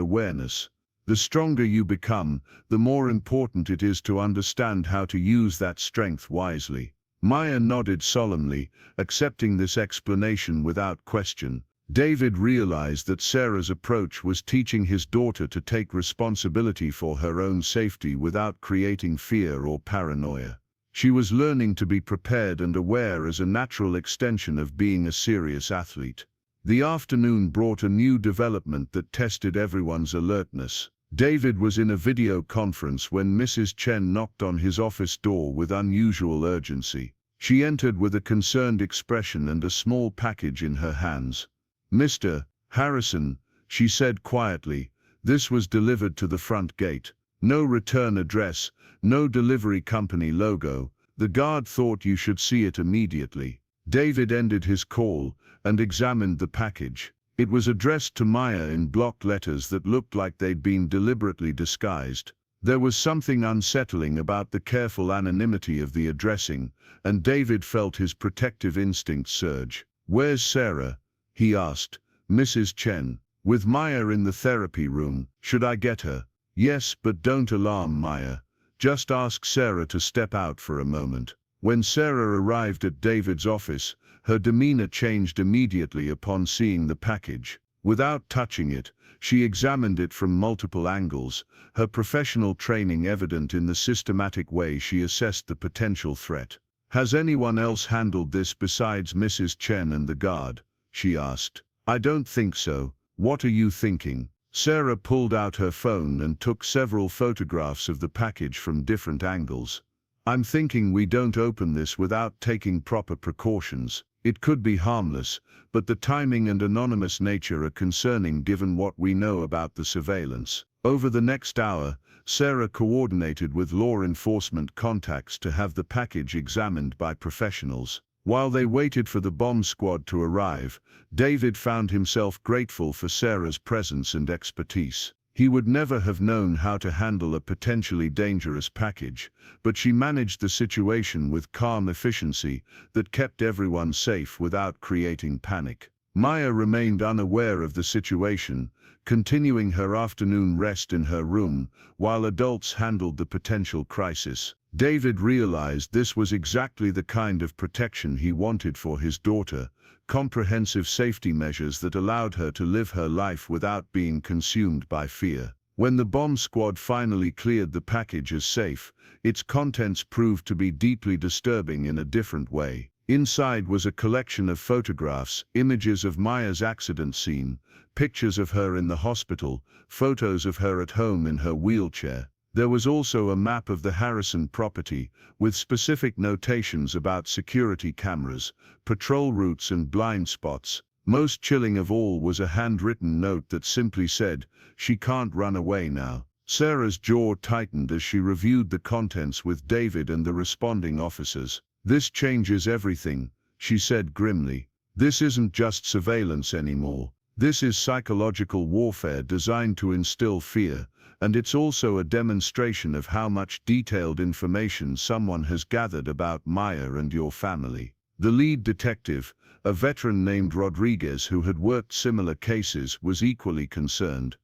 awareness. The stronger you become, the more important it is to understand how to use that strength wisely." Maya nodded solemnly, accepting this explanation without question. David realized that Sarah's approach was teaching his daughter to take responsibility for her own safety without creating fear or paranoia. She was learning to be prepared and aware as a natural extension of being a serious athlete. The afternoon brought a new development that tested everyone's alertness. David was in a video conference when Mrs. Chen knocked on his office door with unusual urgency. She entered with a concerned expression and a small package in her hands. "Mr. Harrison," she said quietly, "this was delivered to the front gate. No return address, no delivery company logo. The guard thought you should see it immediately." David ended his call and examined the package. It was addressed to Maya in block letters that looked like they'd been deliberately disguised. There was something unsettling about the careful anonymity of the addressing, and David felt his protective instincts surge. "Where's Sarah?" he asked. "Mrs. Chen. With Maya in the therapy room. Should I get her?" "Yes, but don't alarm Maya. Just ask Sarah to step out for a moment." When Sarah arrived at David's office, her demeanor changed immediately upon seeing the package. Without touching it, she examined it from multiple angles, her professional training evident in the systematic way she assessed the potential threat. "Has anyone else handled this besides Mrs. Chen and the guard?" she asked. "I don't think so. What are you thinking?" Sarah pulled out her phone and took several photographs of the package from different angles. "I'm thinking we don't open this without taking proper precautions. It could be harmless, but the timing and anonymous nature are concerning given what we know about the surveillance." Over the next hour, Sarah coordinated with law enforcement contacts to have the package examined by professionals. While they waited for the bomb squad to arrive, David found himself grateful for Sarah's presence and expertise. He would never have known how to handle a potentially dangerous package, but she managed the situation with calm efficiency that kept everyone safe without creating panic. Maya remained unaware of the situation, continuing her afternoon rest in her room, while adults handled the potential crisis. David realized this was exactly the kind of protection he wanted for his daughter, comprehensive safety measures that allowed her to live her life without being consumed by fear. When the bomb squad finally cleared the package as safe, its contents proved to be deeply disturbing in a different way. Inside was a collection of photographs, images of Maya's accident scene, pictures of her in the hospital, photos of her at home in her wheelchair. There was also a map of the Harrison property, with specific notations about security cameras, patrol routes and blind spots. Most chilling of all was a handwritten note that simply said, "She can't run away now." Sarah's jaw tightened as she reviewed the contents with David and the responding officers. "This changes everything," she said grimly. "This isn't just surveillance anymore. This is psychological warfare designed to instill fear. And it's also a demonstration of how much detailed information someone has gathered about Maya and your family." The lead detective, a veteran named Rodriguez who had worked similar cases, was equally concerned.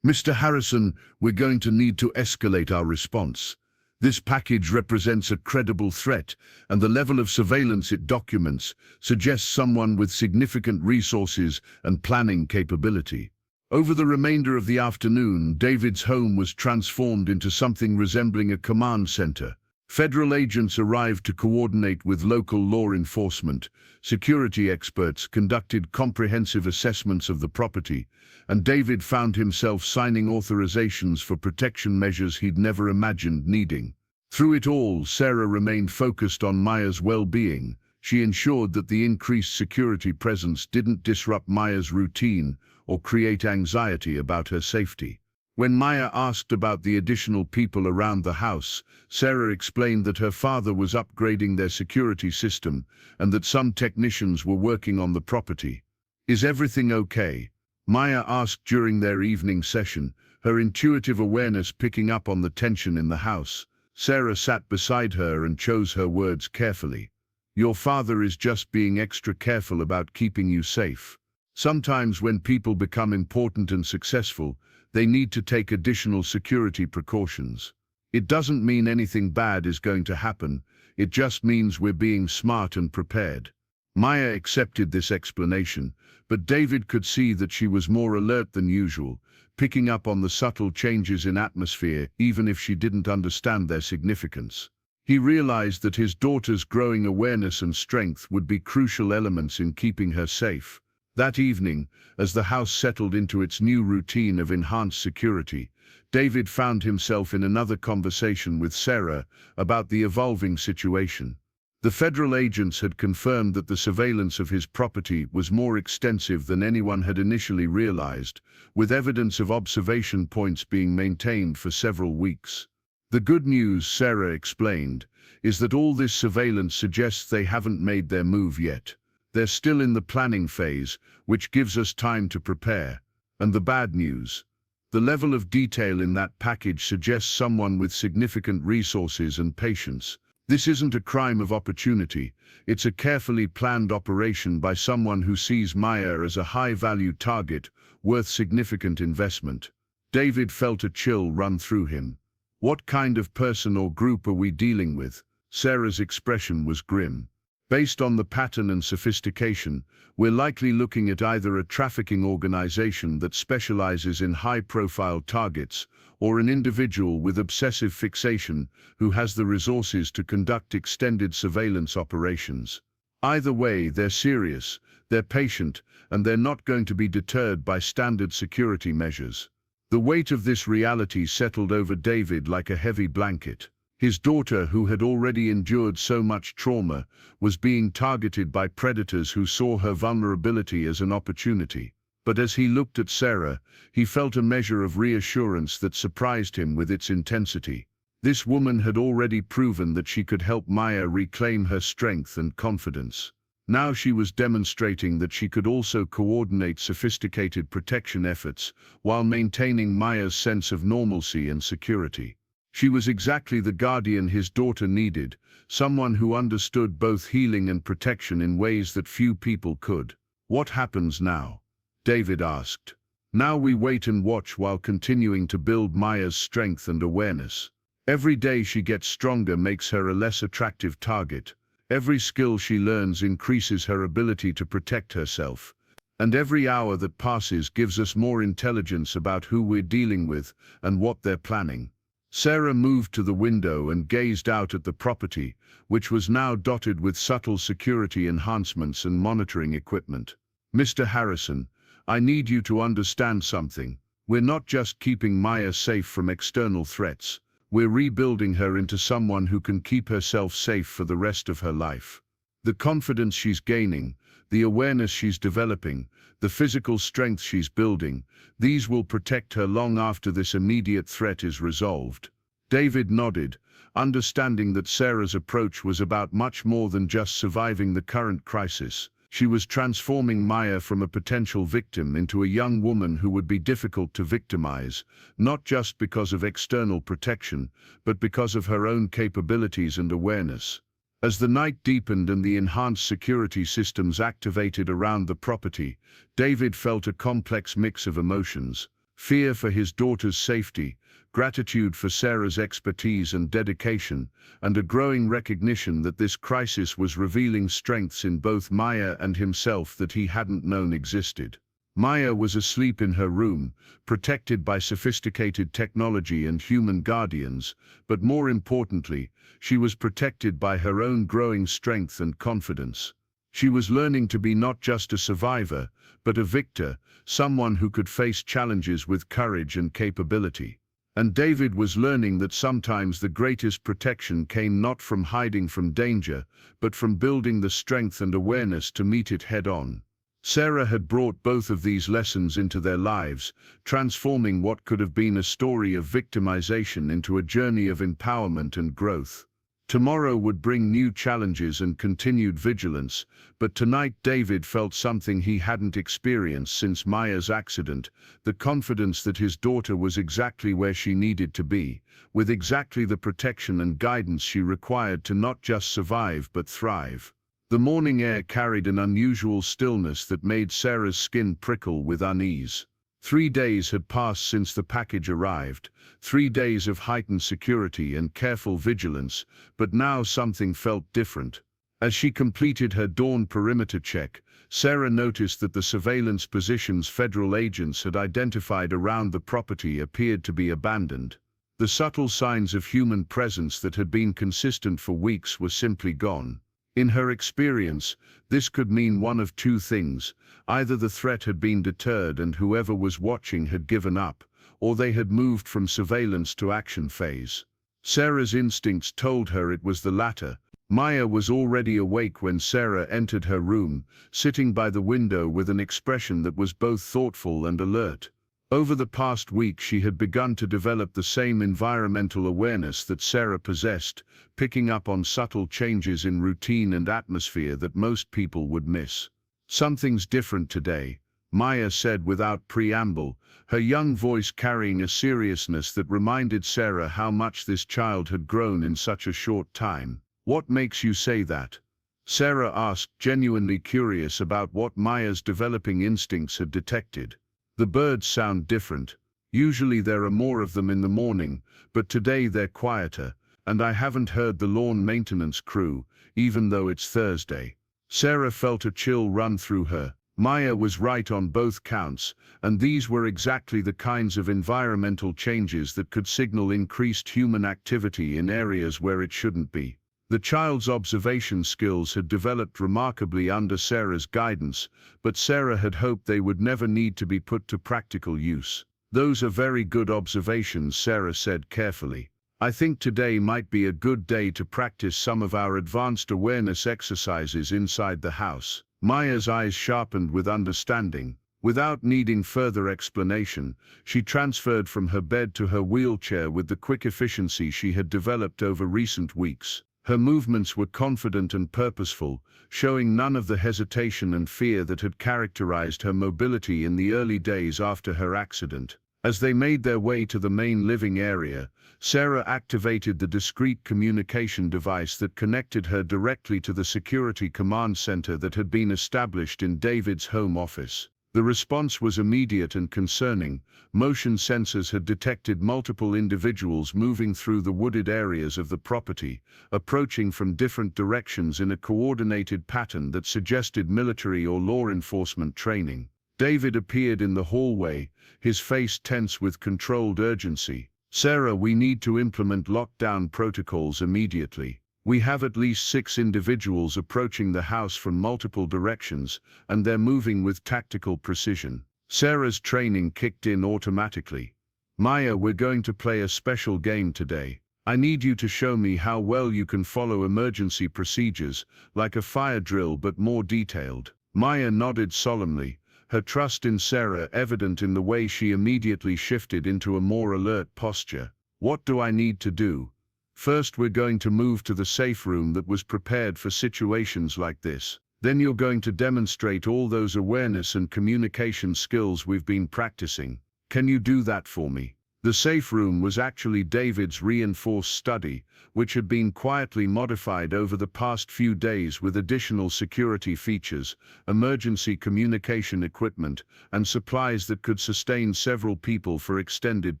"Mr. Harrison, we're going to need to escalate our response. This package represents a credible threat, and the level of surveillance it documents suggests someone with significant resources and planning capability. Over the remainder of the afternoon, David's home was transformed into something resembling a command center. Federal agents arrived to coordinate with local law enforcement, security experts conducted comprehensive assessments of the property, and David found himself signing authorizations for protection measures he'd never imagined needing. Through it all, Sarah remained focused on Maya's well-being. She ensured that the increased security presence didn't disrupt Maya's routine or create anxiety about her safety. When Maya asked about the additional people around the house, Sarah explained that her father was upgrading their security system and that some technicians were working on the property. "Is everything okay?" Maya asked during their evening session, her intuitive awareness picking up on the tension in the house. Sarah sat beside her and chose her words carefully. "Your father is just being extra careful about keeping you safe. Sometimes when people become important and successful, they need to take additional security precautions. It doesn't mean anything bad is going to happen, it just means we're being smart and prepared." Maya accepted this explanation, but David could see that she was more alert than usual, picking up on the subtle changes in atmosphere even if she didn't understand their significance. He realized that his daughter's growing awareness and strength would be crucial elements in keeping her safe. That evening, as the house settled into its new routine of enhanced security, David found himself in another conversation with Sarah about the evolving situation. The federal agents had confirmed that the surveillance of his property was more extensive than anyone had initially realized, with evidence of observation points being maintained for several weeks. "The good news," Sarah explained, "is that all this surveillance suggests they haven't made their move yet. They're still in the planning phase, which gives us time to prepare. And the bad news? The level of detail in that package suggests someone with significant resources and patience. This isn't a crime of opportunity, it's a carefully planned operation by someone who sees Maya as a high-value target, worth significant investment." David felt a chill run through him. "What kind of person or group are we dealing with?" Sarah's expression was grim. "Based on the pattern and sophistication, we're likely looking at either a trafficking organization that specializes in high-profile targets or an individual with obsessive fixation who has the resources to conduct extended surveillance operations. Either way, they're serious, they're patient, and they're not going to be deterred by standard security measures." The weight of this reality settled over David like a heavy blanket. His daughter, who had already endured so much trauma, was being targeted by predators who saw her vulnerability as an opportunity. But as he looked at Sarah, he felt a measure of reassurance that surprised him with its intensity. This woman had already proven that she could help Maya reclaim her strength and confidence. Now she was demonstrating that she could also coordinate sophisticated protection efforts while maintaining Maya's sense of normalcy and security. She was exactly the guardian his daughter needed, someone who understood both healing and protection in ways that few people could. "What happens now?" David asked. "Now we wait and watch while continuing to build Maya's strength and awareness. Every day she gets stronger makes her a less attractive target. Every skill she learns increases her ability to protect herself. And every hour that passes gives us more intelligence about who we're dealing with and what they're planning." Sarah moved to the window and gazed out at the property, which was now dotted with subtle security enhancements and monitoring equipment. "Mr. Harrison, I need you to understand something. We're not just keeping Maya safe from external threats. We're rebuilding her into someone who can keep herself safe for the rest of her life. The confidence she's gaining, the awareness she's developing, the physical strength she's building, these will protect her long after this immediate threat is resolved." David nodded, understanding that Sarah's approach was about much more than just surviving the current crisis. She was transforming Maya from a potential victim into a young woman who would be difficult to victimize, not just because of external protection, but because of her own capabilities and awareness. As the night deepened and the enhanced security systems activated around the property, David felt a complex mix of emotions. fear for his daughter's safety, gratitude for Sarah's expertise and dedication, and a growing recognition that this crisis was revealing strengths in both Maya and himself that he hadn't known existed. Maya was asleep in her room, protected by sophisticated technology and human guardians, but more importantly, she was protected by her own growing strength and confidence. She was learning to be not just a survivor, but a victor, someone who could face challenges with courage and capability. And David was learning that sometimes the greatest protection came not from hiding from danger, but from building the strength and awareness to meet it head-on. Sarah had brought both of these lessons into their lives, transforming what could have been a story of victimization into a journey of empowerment and growth. Tomorrow would bring new challenges and continued vigilance, but tonight David felt something he hadn't experienced since Maya's accident, the confidence that his daughter was exactly where she needed to be, with exactly the protection and guidance she required to not just survive but thrive. The morning air carried an unusual stillness that made Sarah's skin prickle with unease. 3 days had passed since the package arrived, 3 days of heightened security and careful vigilance, but now something felt different. As she completed her dawn perimeter check, Sarah noticed that the surveillance positions federal agents had identified around the property appeared to be abandoned. The subtle signs of human presence that had been consistent for weeks were simply gone. In her experience, this could mean one of two things: either the threat had been deterred and whoever was watching had given up, or they had moved from surveillance to action phase. Sarah's instincts told her it was the latter. Maya was already awake when Sarah entered her room, sitting by the window with an expression that was both thoughtful and alert. Over the past week she had begun to develop the same environmental awareness that Sarah possessed, picking up on subtle changes in routine and atmosphere that most people would miss. "Something's different today," Maya said without preamble, her young voice carrying a seriousness that reminded Sarah how much this child had grown in such a short time. "What makes you say that?" Sarah asked, genuinely curious about what Maya's developing instincts had detected. "The birds sound different. Usually there are more of them in the morning, but today they're quieter, and I haven't heard the lawn maintenance crew, even though it's Thursday." Sarah felt a chill run through her. Maya was right on both counts, and these were exactly the kinds of environmental changes that could signal increased human activity in areas where it shouldn't be. The child's observation skills had developed remarkably under Sarah's guidance, but Sarah had hoped they would never need to be put to practical use. "Those are very good observations," Sarah said carefully. "I think today might be a good day to practice some of our advanced awareness exercises inside the house." Maya's eyes sharpened with understanding. Without needing further explanation, she transferred from her bed to her wheelchair with the quick efficiency she had developed over recent weeks. Her movements were confident and purposeful, showing none of the hesitation and fear that had characterized her mobility in the early days after her accident. As they made their way to the main living area, Sarah activated the discreet communication device that connected her directly to the security command center that had been established in David's home office. The response was immediate and concerning. Motion sensors had detected multiple individuals moving through the wooded areas of the property, approaching from different directions in a coordinated pattern that suggested military or law enforcement training. David appeared in the hallway, his face tense with controlled urgency. "Sarah, we need to implement lockdown protocols immediately. We have at least 6 individuals approaching the house from multiple directions, and they're moving with tactical precision." Sarah's training kicked in automatically. "Maya, we're going to play a special game today. I need you to show me how well you can follow emergency procedures, like a fire drill but more detailed." Maya nodded solemnly, her trust in Sarah evident in the way she immediately shifted into a more alert posture. "What do I need to do?" "First, we're going to move to the safe room that was prepared for situations like this. Then you're going to demonstrate all those awareness and communication skills we've been practicing. Can you do that for me?" The safe room was actually David's reinforced study, which had been quietly modified over the past few days with additional security features, emergency communication equipment, and supplies that could sustain several people for extended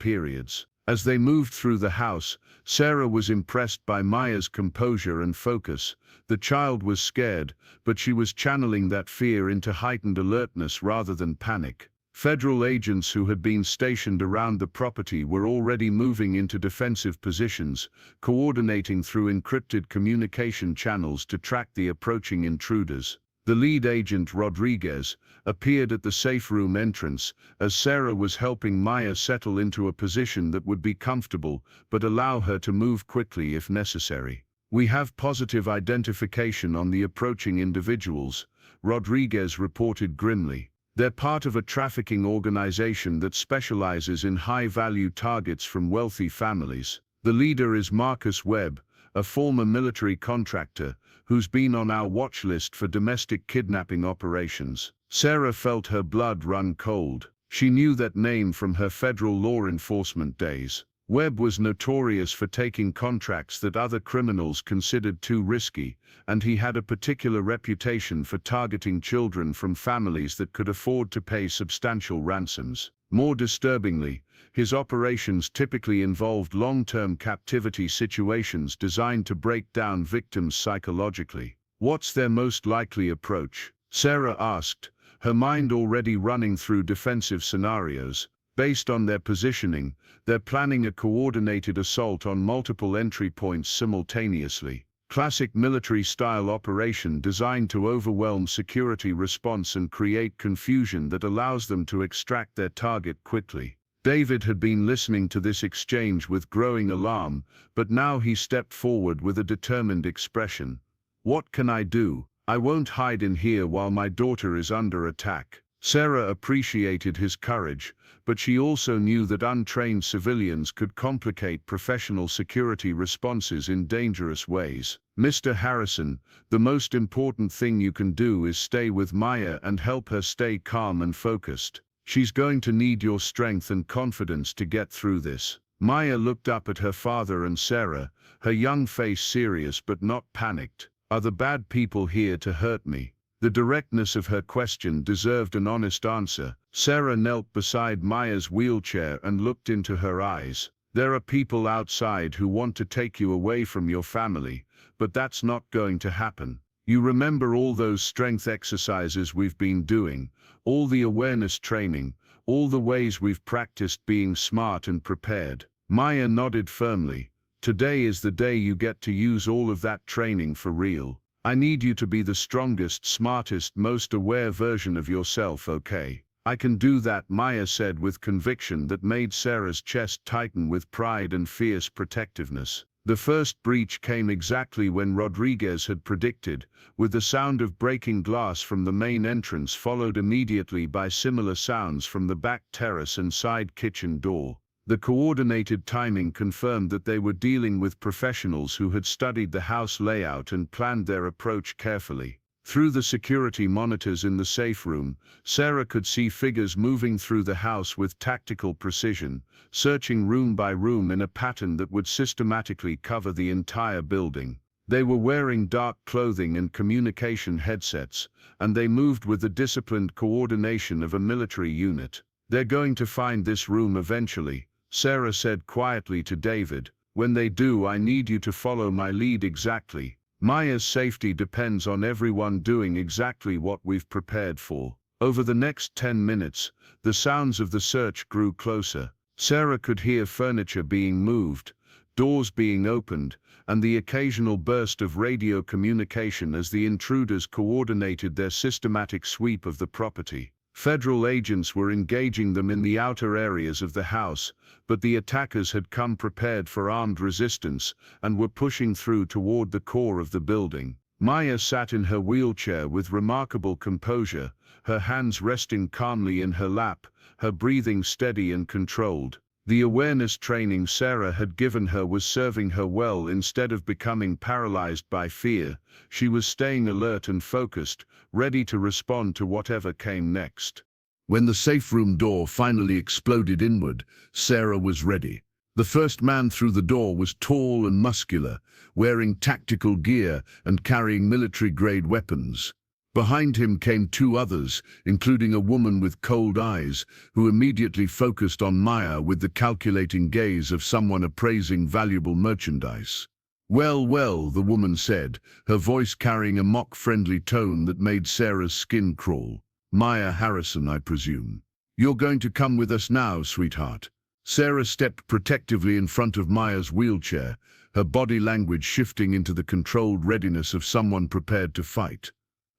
periods. As they moved through the house, Sarah was impressed by Maya's composure and focus. The child was scared, but she was channeling that fear into heightened alertness rather than panic. Federal agents who had been stationed around the property were already moving into defensive positions, coordinating through encrypted communication channels to track the approaching intruders. The lead agent, Rodriguez, appeared at the safe room entrance as Sarah was helping Maya settle into a position that would be comfortable but allow her to move quickly if necessary. "We have positive identification on the approaching individuals," Rodriguez reported grimly. "They're part of a trafficking organization that specializes in high-value targets from wealthy families. The leader is Marcus Webb, a former military contractor, who's been on our watch list for domestic kidnapping operations." Sarah felt her blood run cold. She knew that name from her federal law enforcement days. Webb was notorious for taking contracts that other criminals considered too risky, and he had a particular reputation for targeting children from families that could afford to pay substantial ransoms. More disturbingly, his operations typically involved long-term captivity situations designed to break down victims psychologically. "What's their most likely approach?" Sarah asked, her mind already running through defensive scenarios. Based on their positioning, they're planning a coordinated assault on multiple entry points simultaneously. Classic military-style operation designed to overwhelm security response and create confusion that allows them to extract their target quickly. David had been listening to this exchange with growing alarm, but now he stepped forward with a determined expression. "What can I do? I won't hide in here while my daughter is under attack." Sarah appreciated his courage, but she also knew that untrained civilians could complicate professional security responses in dangerous ways. "Mr. Harrison, the most important thing you can do is stay with Maya and help her stay calm and focused. She's going to need your strength and confidence to get through this." Maya looked up at her father and Sarah, her young face serious but not panicked. "Are the bad people here to hurt me?" The directness of her question deserved an honest answer. Sarah knelt beside Maya's wheelchair and looked into her eyes. "There are people outside who want to take you away from your family, but that's not going to happen. You remember all those strength exercises we've been doing, all the awareness training, all the ways we've practiced being smart and prepared?" Maya nodded firmly. "Today is the day you get to use all of that training for real. I need you to be the strongest, smartest, most aware version of yourself, okay?" "I can do that," Maya said with conviction that made Sarah's chest tighten with pride and fierce protectiveness. The first breach came exactly when Rodriguez had predicted, with the sound of breaking glass from the main entrance followed immediately by similar sounds from the back terrace and side kitchen door. The coordinated timing confirmed that they were dealing with professionals who had studied the house layout and planned their approach carefully. Through the security monitors in the safe room, Sarah could see figures moving through the house with tactical precision, searching room by room in a pattern that would systematically cover the entire building. They were wearing dark clothing and communication headsets, and they moved with the disciplined coordination of a military unit. "They're going to find this room eventually," Sarah said quietly to David. "When they do, I need you to follow my lead exactly. Maya's safety depends on everyone doing exactly what we've prepared for." Over the next 10 minutes, the sounds of the search grew closer. Sarah could hear furniture being moved, doors being opened, and the occasional burst of radio communication as the intruders coordinated their systematic sweep of the property. Federal agents were engaging them in the outer areas of the house, but the attackers had come prepared for armed resistance and were pushing through toward the core of the building. Maya sat in her wheelchair with remarkable composure, her hands resting calmly in her lap, her breathing steady and controlled. The awareness training Sarah had given her was serving her well. Instead of becoming paralyzed by fear, she was staying alert and focused, ready to respond to whatever came next. When the safe room door finally exploded inward, Sarah was ready. The first man through the door was tall and muscular, wearing tactical gear and carrying military-grade weapons. Behind him came two others, including a woman with cold eyes, who immediately focused on Maya with the calculating gaze of someone appraising valuable merchandise. "Well, well," the woman said, her voice carrying a mock-friendly tone that made Sarah's skin crawl. "Maya Harrison, I presume. You're going to come with us now, sweetheart." Sarah stepped protectively in front of Maya's wheelchair, her body language shifting into the controlled readiness of someone prepared to fight.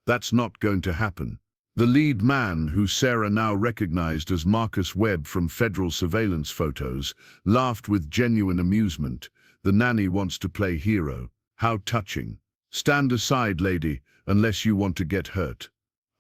"That's not going to happen." The lead man, who Sarah now recognized as Marcus Webb from federal surveillance photos, laughed with genuine amusement. "The nanny wants to play hero. How touching. Stand aside, lady, unless you want to get hurt."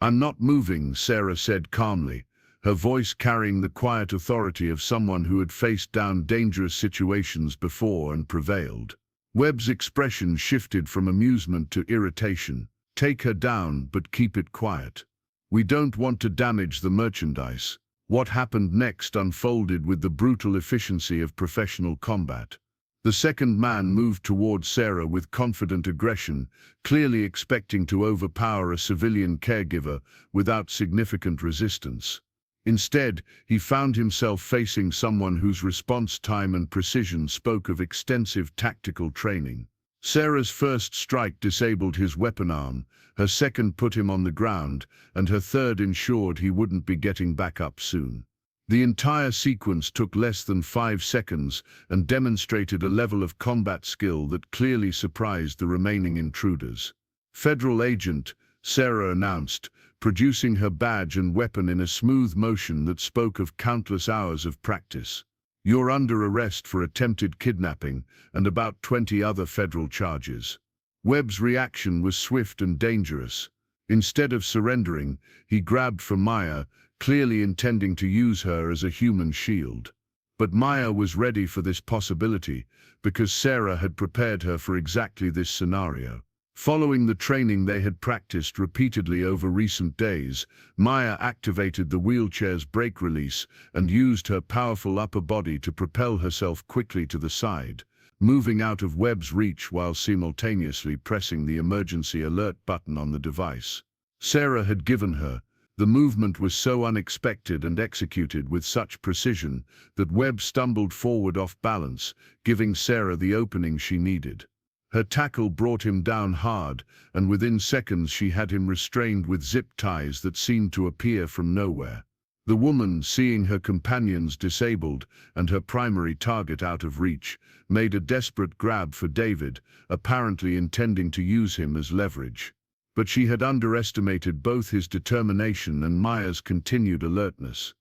"I'm not moving," Sarah said calmly, her voice carrying the quiet authority of someone who had faced down dangerous situations before and prevailed. Webb's expression shifted from amusement to irritation. "Take her down, but keep it quiet. We don't want to damage the merchandise." What happened next unfolded with the brutal efficiency of professional combat. The second man moved toward Sarah with confident aggression, clearly expecting to overpower a civilian caregiver without significant resistance. Instead, he found himself facing someone whose response time and precision spoke of extensive tactical training. Sarah's first strike disabled his weapon arm, her second put him on the ground, and her third ensured he wouldn't be getting back up soon. The entire sequence took less than 5 seconds and demonstrated a level of combat skill that clearly surprised the remaining intruders. "Federal agent," Sarah announced, producing her badge and weapon in a smooth motion that spoke of countless hours of practice. "You're under arrest for attempted kidnapping and about 20 other federal charges." Webb's reaction was swift and dangerous. Instead of surrendering, he grabbed for Maya, clearly intending to use her as a human shield. But Maya was ready for this possibility because Sarah had prepared her for exactly this scenario. Following the training they had practiced repeatedly over recent days, Maya activated the wheelchair's brake release and used her powerful upper body to propel herself quickly to the side, moving out of Webb's reach while simultaneously pressing the emergency alert button on the device. Sarah had given her. The movement was so unexpected and executed with such precision that Webb stumbled forward off balance, giving Sarah the opening she needed. Her tackle brought him down hard, and within seconds she had him restrained with zip ties that seemed to appear from nowhere. The woman, seeing her companions disabled and her primary target out of reach, made a desperate grab for David, apparently intending to use him as leverage. But she had underestimated both his determination and Maya's continued alertness.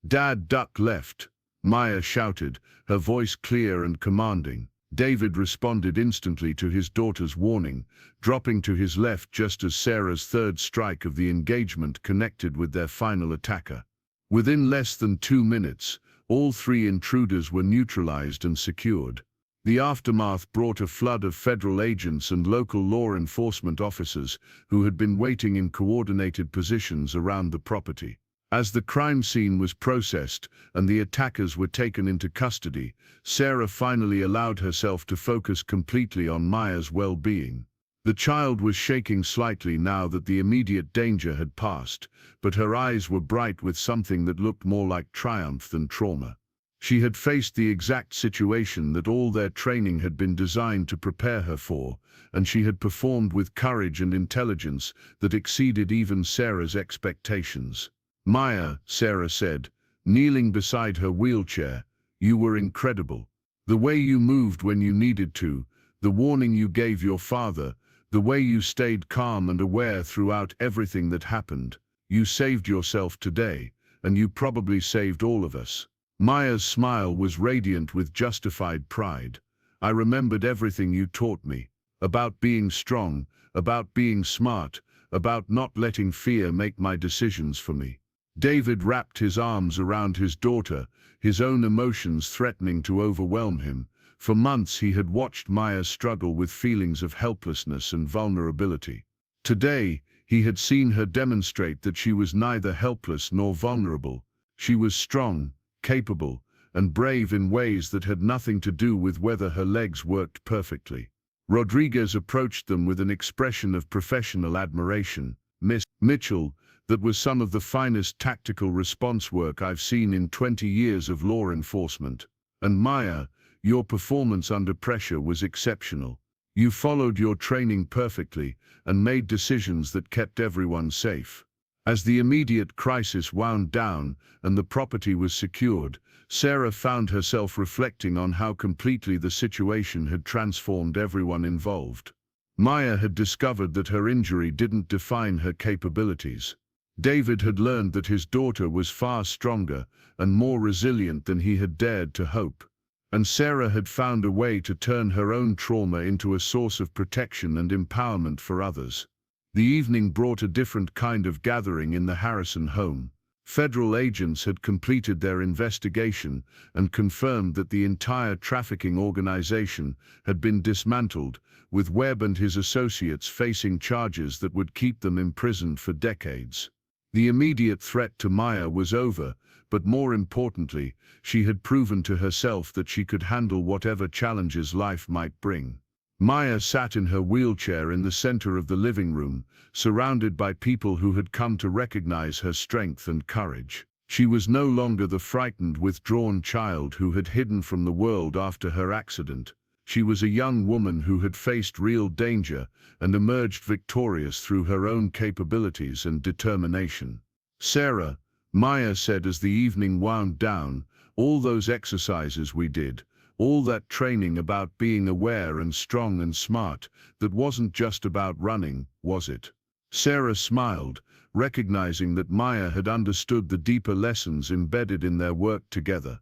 "Dad, duck left," Maya shouted, her voice clear and commanding. David responded instantly to his daughter's warning, dropping to his left just as Sarah's third strike of the engagement connected with their final attacker. Within less than 2 minutes, all 3 intruders were neutralized and secured. The aftermath brought a flood of federal agents and local law enforcement officers who had been waiting in coordinated positions around the property. As the crime scene was processed and the attackers were taken into custody, Sarah finally allowed herself to focus completely on Maya's well-being. The child was shaking slightly now that the immediate danger had passed, but her eyes were bright with something that looked more like triumph than trauma. She had faced the exact situation that all their training had been designed to prepare her for, and she had performed with courage and intelligence that exceeded even Sarah's expectations. "Maya," Sarah said, kneeling beside her wheelchair, "you were incredible. The way you moved when you needed to, the warning you gave your father, the way you stayed calm and aware throughout everything that happened. You saved yourself today, and you probably saved all of us." Maya's smile was radiant with justified pride. "I remembered everything you taught me, about being strong, about being smart, about not letting fear make my decisions for me." David wrapped his arms around his daughter, his own emotions threatening to overwhelm him. For months he had watched Maya struggle with feelings of helplessness and vulnerability. Today, He had seen her demonstrate that she was neither helpless nor vulnerable. She was strong, capable, and brave in ways that had nothing to do with whether her legs worked perfectly. Rodriguez approached them with an expression of professional admiration. "Miss Mitchell, that was some of the finest tactical response work I've seen in 20 years of law enforcement. And Maya, your performance under pressure was exceptional. You followed your training perfectly and made decisions that kept everyone safe." As the immediate crisis wound down and the property was secured, Sarah found herself reflecting on how completely the situation had transformed everyone involved. Maya had discovered that her injury didn't define her capabilities. David had learned that his daughter was far stronger and more resilient than he had dared to hope. And Sarah had found a way to turn her own trauma into a source of protection and empowerment for others. The evening brought a different kind of gathering in the Harrison home. Federal agents had completed their investigation and confirmed that the entire trafficking organization had been dismantled, with Webb and his associates facing charges that would keep them imprisoned for decades. The immediate threat to Maya was over, but more importantly, she had proven to herself that she could handle whatever challenges life might bring. Maya sat in her wheelchair in the center of the living room, surrounded by people who had come to recognize her strength and courage. She was no longer the frightened, withdrawn child who had hidden from the world after her accident. She was a young woman who had faced real danger and emerged victorious through her own capabilities and determination. "Sarah," Maya said as the evening wound down, "all those exercises we did, all that training about being aware and strong and smart, that wasn't just about running, was it?" Sarah smiled, recognizing that Maya had understood the deeper lessons embedded in their work together.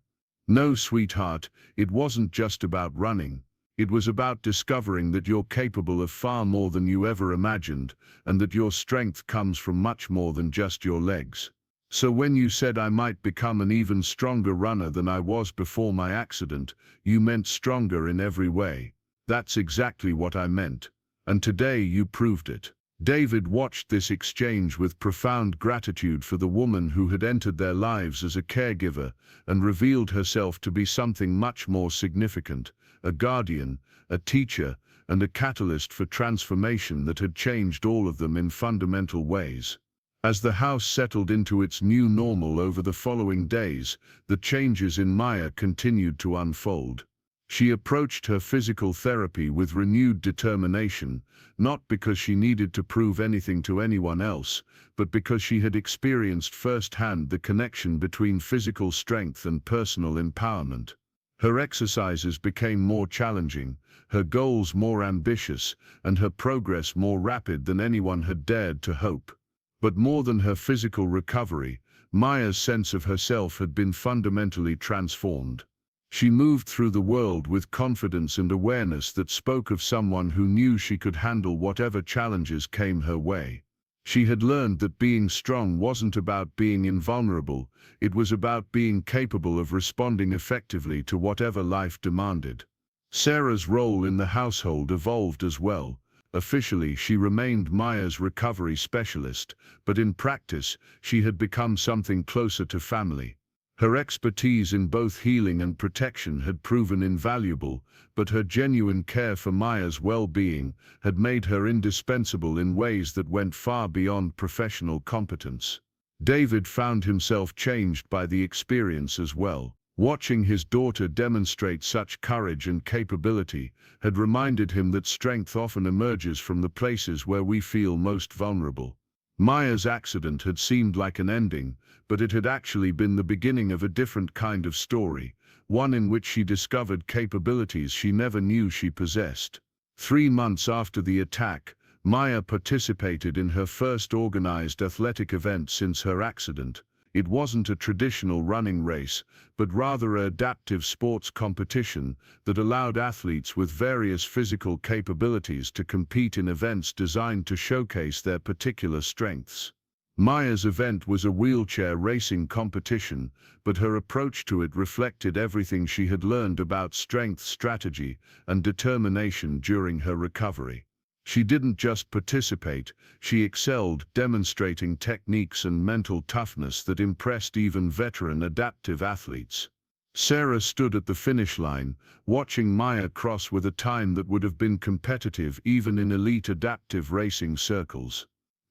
"No, sweetheart, it wasn't just about running. It was about discovering that you're capable of far more than you ever imagined, and that your strength comes from much more than just your legs. So when you said I might become an even stronger runner than I was before my accident, you meant stronger in every way. That's exactly what I meant. And today you proved it." David watched this exchange with profound gratitude for the woman who had entered their lives as a caregiver and revealed herself to be something much more significant, a guardian, a teacher, and a catalyst for transformation that had changed all of them in fundamental ways. As the house settled into its new normal over the following days, the changes in Maya continued to unfold. She approached her physical therapy with renewed determination, not because she needed to prove anything to anyone else, but because she had experienced firsthand the connection between physical strength and personal empowerment. Her exercises became more challenging, her goals more ambitious, and her progress more rapid than anyone had dared to hope. But more than her physical recovery, Maya's sense of herself had been fundamentally transformed. She moved through the world with confidence and awareness that spoke of someone who knew she could handle whatever challenges came her way. She had learned that being strong wasn't about being invulnerable, it was about being capable of responding effectively to whatever life demanded. Sarah's role in the household evolved as well. Officially, she remained Maya's recovery specialist, but in practice, she had become something closer to family. Her expertise in both healing and protection had proven invaluable, but her genuine care for Maya's well-being had made her indispensable in ways that went far beyond professional competence. David found himself changed by the experience as well. Watching his daughter demonstrate such courage and capability had reminded him that strength often emerges from the places where we feel most vulnerable. Maya's accident had seemed like an ending, but it had actually been the beginning of a different kind of story, one in which she discovered capabilities she never knew she possessed. 3 months after the attack, Maya participated in her first organized athletic event since her accident. It wasn't a traditional running race, but rather an adaptive sports competition that allowed athletes with various physical capabilities to compete in events designed to showcase their particular strengths. Maya's event was a wheelchair racing competition, but her approach to it reflected everything she had learned about strength, strategy, and determination during her recovery. She didn't just participate, she excelled, demonstrating techniques and mental toughness that impressed even veteran adaptive athletes. Sarah stood at the finish line, watching Maya cross with a time that would have been competitive even in elite adaptive racing circles.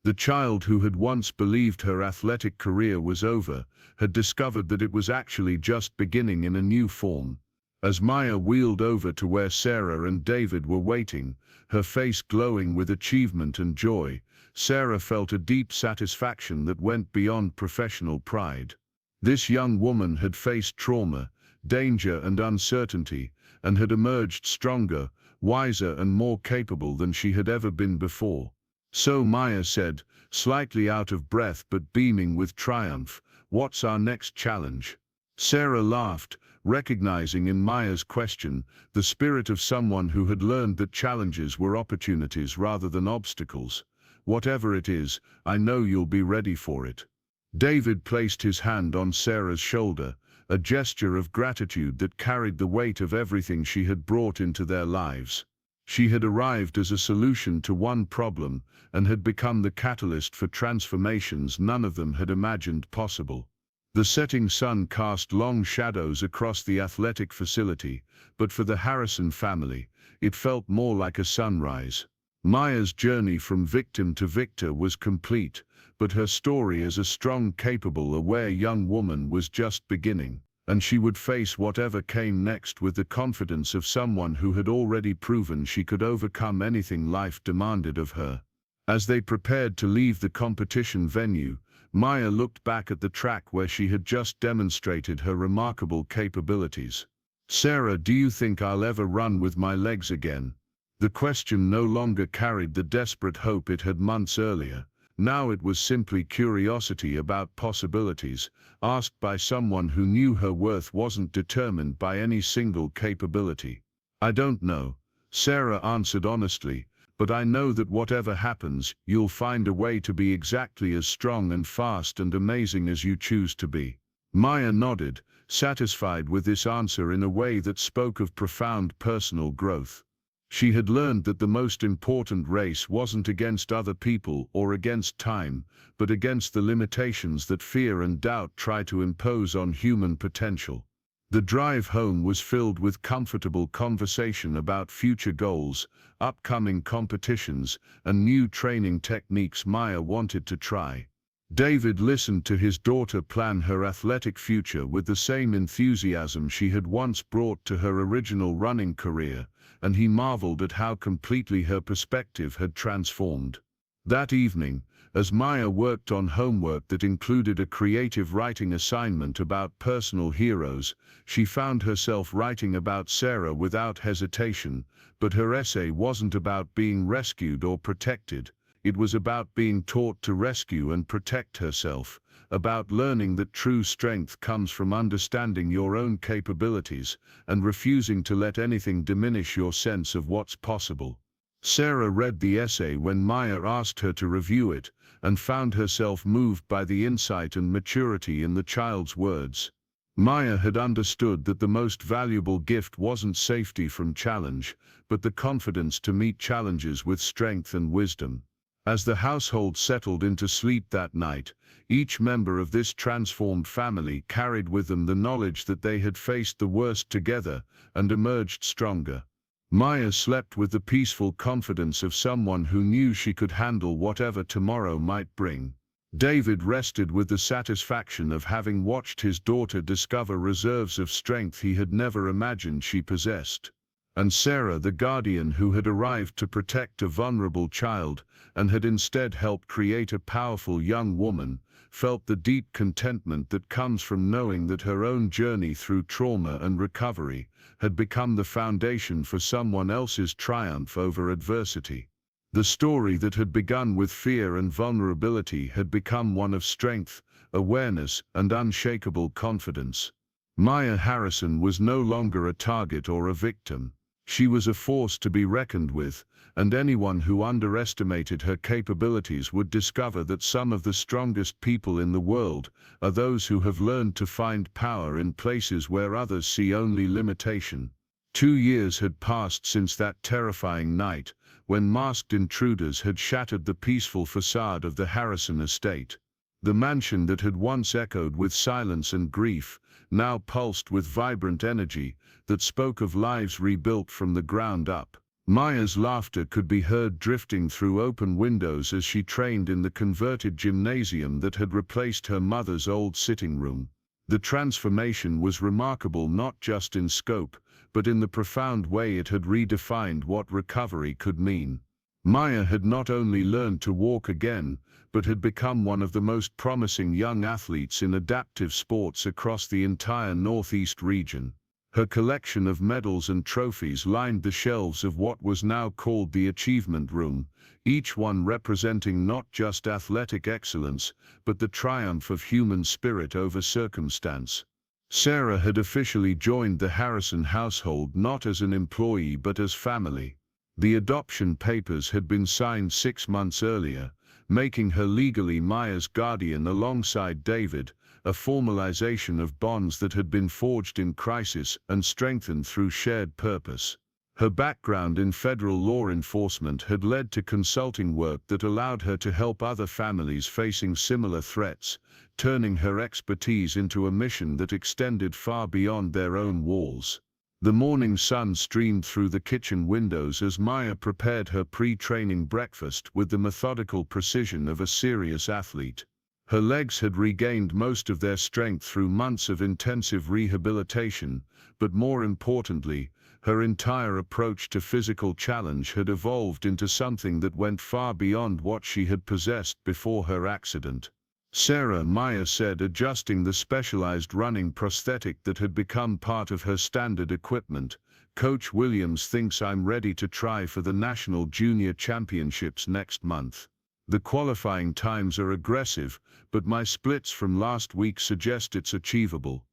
The child who had once believed her athletic career was over had discovered that it was actually just beginning in a new form. As Maya wheeled over to where Sarah and David were waiting, her face glowing with achievement and joy, Sarah felt a deep satisfaction that went beyond professional pride. This young woman had faced trauma, danger and uncertainty, and had emerged stronger, wiser and more capable than she had ever been before. So Maya said, slightly out of breath but beaming with triumph, "What's our next challenge?" Sarah laughed, recognizing in Maya's question the spirit of someone who had learned that challenges were opportunities rather than obstacles. "Whatever it is, I know you'll be ready for it." David placed his hand on Sarah's shoulder, a gesture of gratitude that carried the weight of everything she had brought into their lives. She had arrived as a solution to one problem and had become the catalyst for transformations none of them had imagined possible. The setting sun cast long shadows across the athletic facility, but for the Harrison family, it felt more like a sunrise. Maya's journey from victim to victor was complete, but her story as a strong, capable, aware young woman was just beginning, and she would face whatever came next with the confidence of someone who had already proven she could overcome anything life demanded of her. As they prepared to leave the competition venue, Maya looked back at the track where she had just demonstrated her remarkable capabilities. "Sarah, do you think I'll ever run with my legs again?" The question no longer carried the desperate hope it had months earlier. Now it was simply curiosity about possibilities, asked by someone who knew her worth wasn't determined by any single capability. "I don't know," Sarah answered honestly, "but I know that whatever happens, you'll find a way to be exactly as strong and fast and amazing as you choose to be." Maya nodded, satisfied with this answer in a way that spoke of profound personal growth. She had learned that the most important race wasn't against other people or against time, but against the limitations that fear and doubt try to impose on human potential. The drive home was filled with comfortable conversation about future goals, upcoming competitions, and new training techniques Maya wanted to try. David listened to his daughter plan her athletic future with the same enthusiasm she had once brought to her original running career, and he marveled at how completely her perspective had transformed. That evening, as Maya worked on homework that included a creative writing assignment about personal heroes, she found herself writing about Sarah without hesitation, but her essay wasn't about being rescued or protected. It was about being taught to rescue and protect herself, about learning that true strength comes from understanding your own capabilities and refusing to let anything diminish your sense of what's possible. Sarah read the essay when Maya asked her to review it, and found herself moved by the insight and maturity in the child's words. Maya had understood that the most valuable gift wasn't safety from challenge, but the confidence to meet challenges with strength and wisdom. As the household settled into sleep that night, each member of this transformed family carried with them the knowledge that they had faced the worst together and emerged stronger. Maya slept with the peaceful confidence of someone who knew she could handle whatever tomorrow might bring. David rested with the satisfaction of having watched his daughter discover reserves of strength he had never imagined she possessed. And Sarah, the guardian who had arrived to protect a vulnerable child and had instead helped create a powerful young woman, felt the deep contentment that comes from knowing that her own journey through trauma and recovery had become the foundation for someone else's triumph over adversity. The story that had begun with fear and vulnerability had become one of strength, awareness, and unshakable confidence. Maya Harrison was no longer a target or a victim. She was a force to be reckoned with, and anyone who underestimated her capabilities would discover that some of the strongest people in the world are those who have learned to find power in places where others see only limitation. 2 years had passed since that terrifying night, when masked intruders had shattered the peaceful facade of the Harrison estate. The mansion that had once echoed with silence and grief, now pulsed with vibrant energy that spoke of lives rebuilt from the ground up. Maya's laughter could be heard drifting through open windows as she trained in the converted gymnasium that had replaced her mother's old sitting room. The transformation was remarkable not just in scope, but in the profound way it had redefined what recovery could mean. Maya had not only learned to walk again, but had become one of the most promising young athletes in adaptive sports across the entire Northeast region. Her collection of medals and trophies lined the shelves of what was now called the Achievement Room, each one representing not just athletic excellence, but the triumph of human spirit over circumstance. Sarah had officially joined the Harrison household not as an employee but as family. The adoption papers had been signed 6 months earlier, making her legally Maya's guardian alongside David, a formalization of bonds that had been forged in crisis and strengthened through shared purpose. Her background in federal law enforcement had led to consulting work that allowed her to help other families facing similar threats, turning her expertise into a mission that extended far beyond their own walls. The morning sun streamed through the kitchen windows as Maya prepared her pre-training breakfast with the methodical precision of a serious athlete. Her legs had regained most of their strength through months of intensive rehabilitation, but more importantly, her entire approach to physical challenge had evolved into something that went far beyond what she had possessed before her accident. Sarah, Maya said, adjusting the specialized running prosthetic that had become part of her standard equipment. Coach Williams thinks I'm ready to try for the National Junior Championships next month. The qualifying times are aggressive, but my splits from last week suggest it's achievable.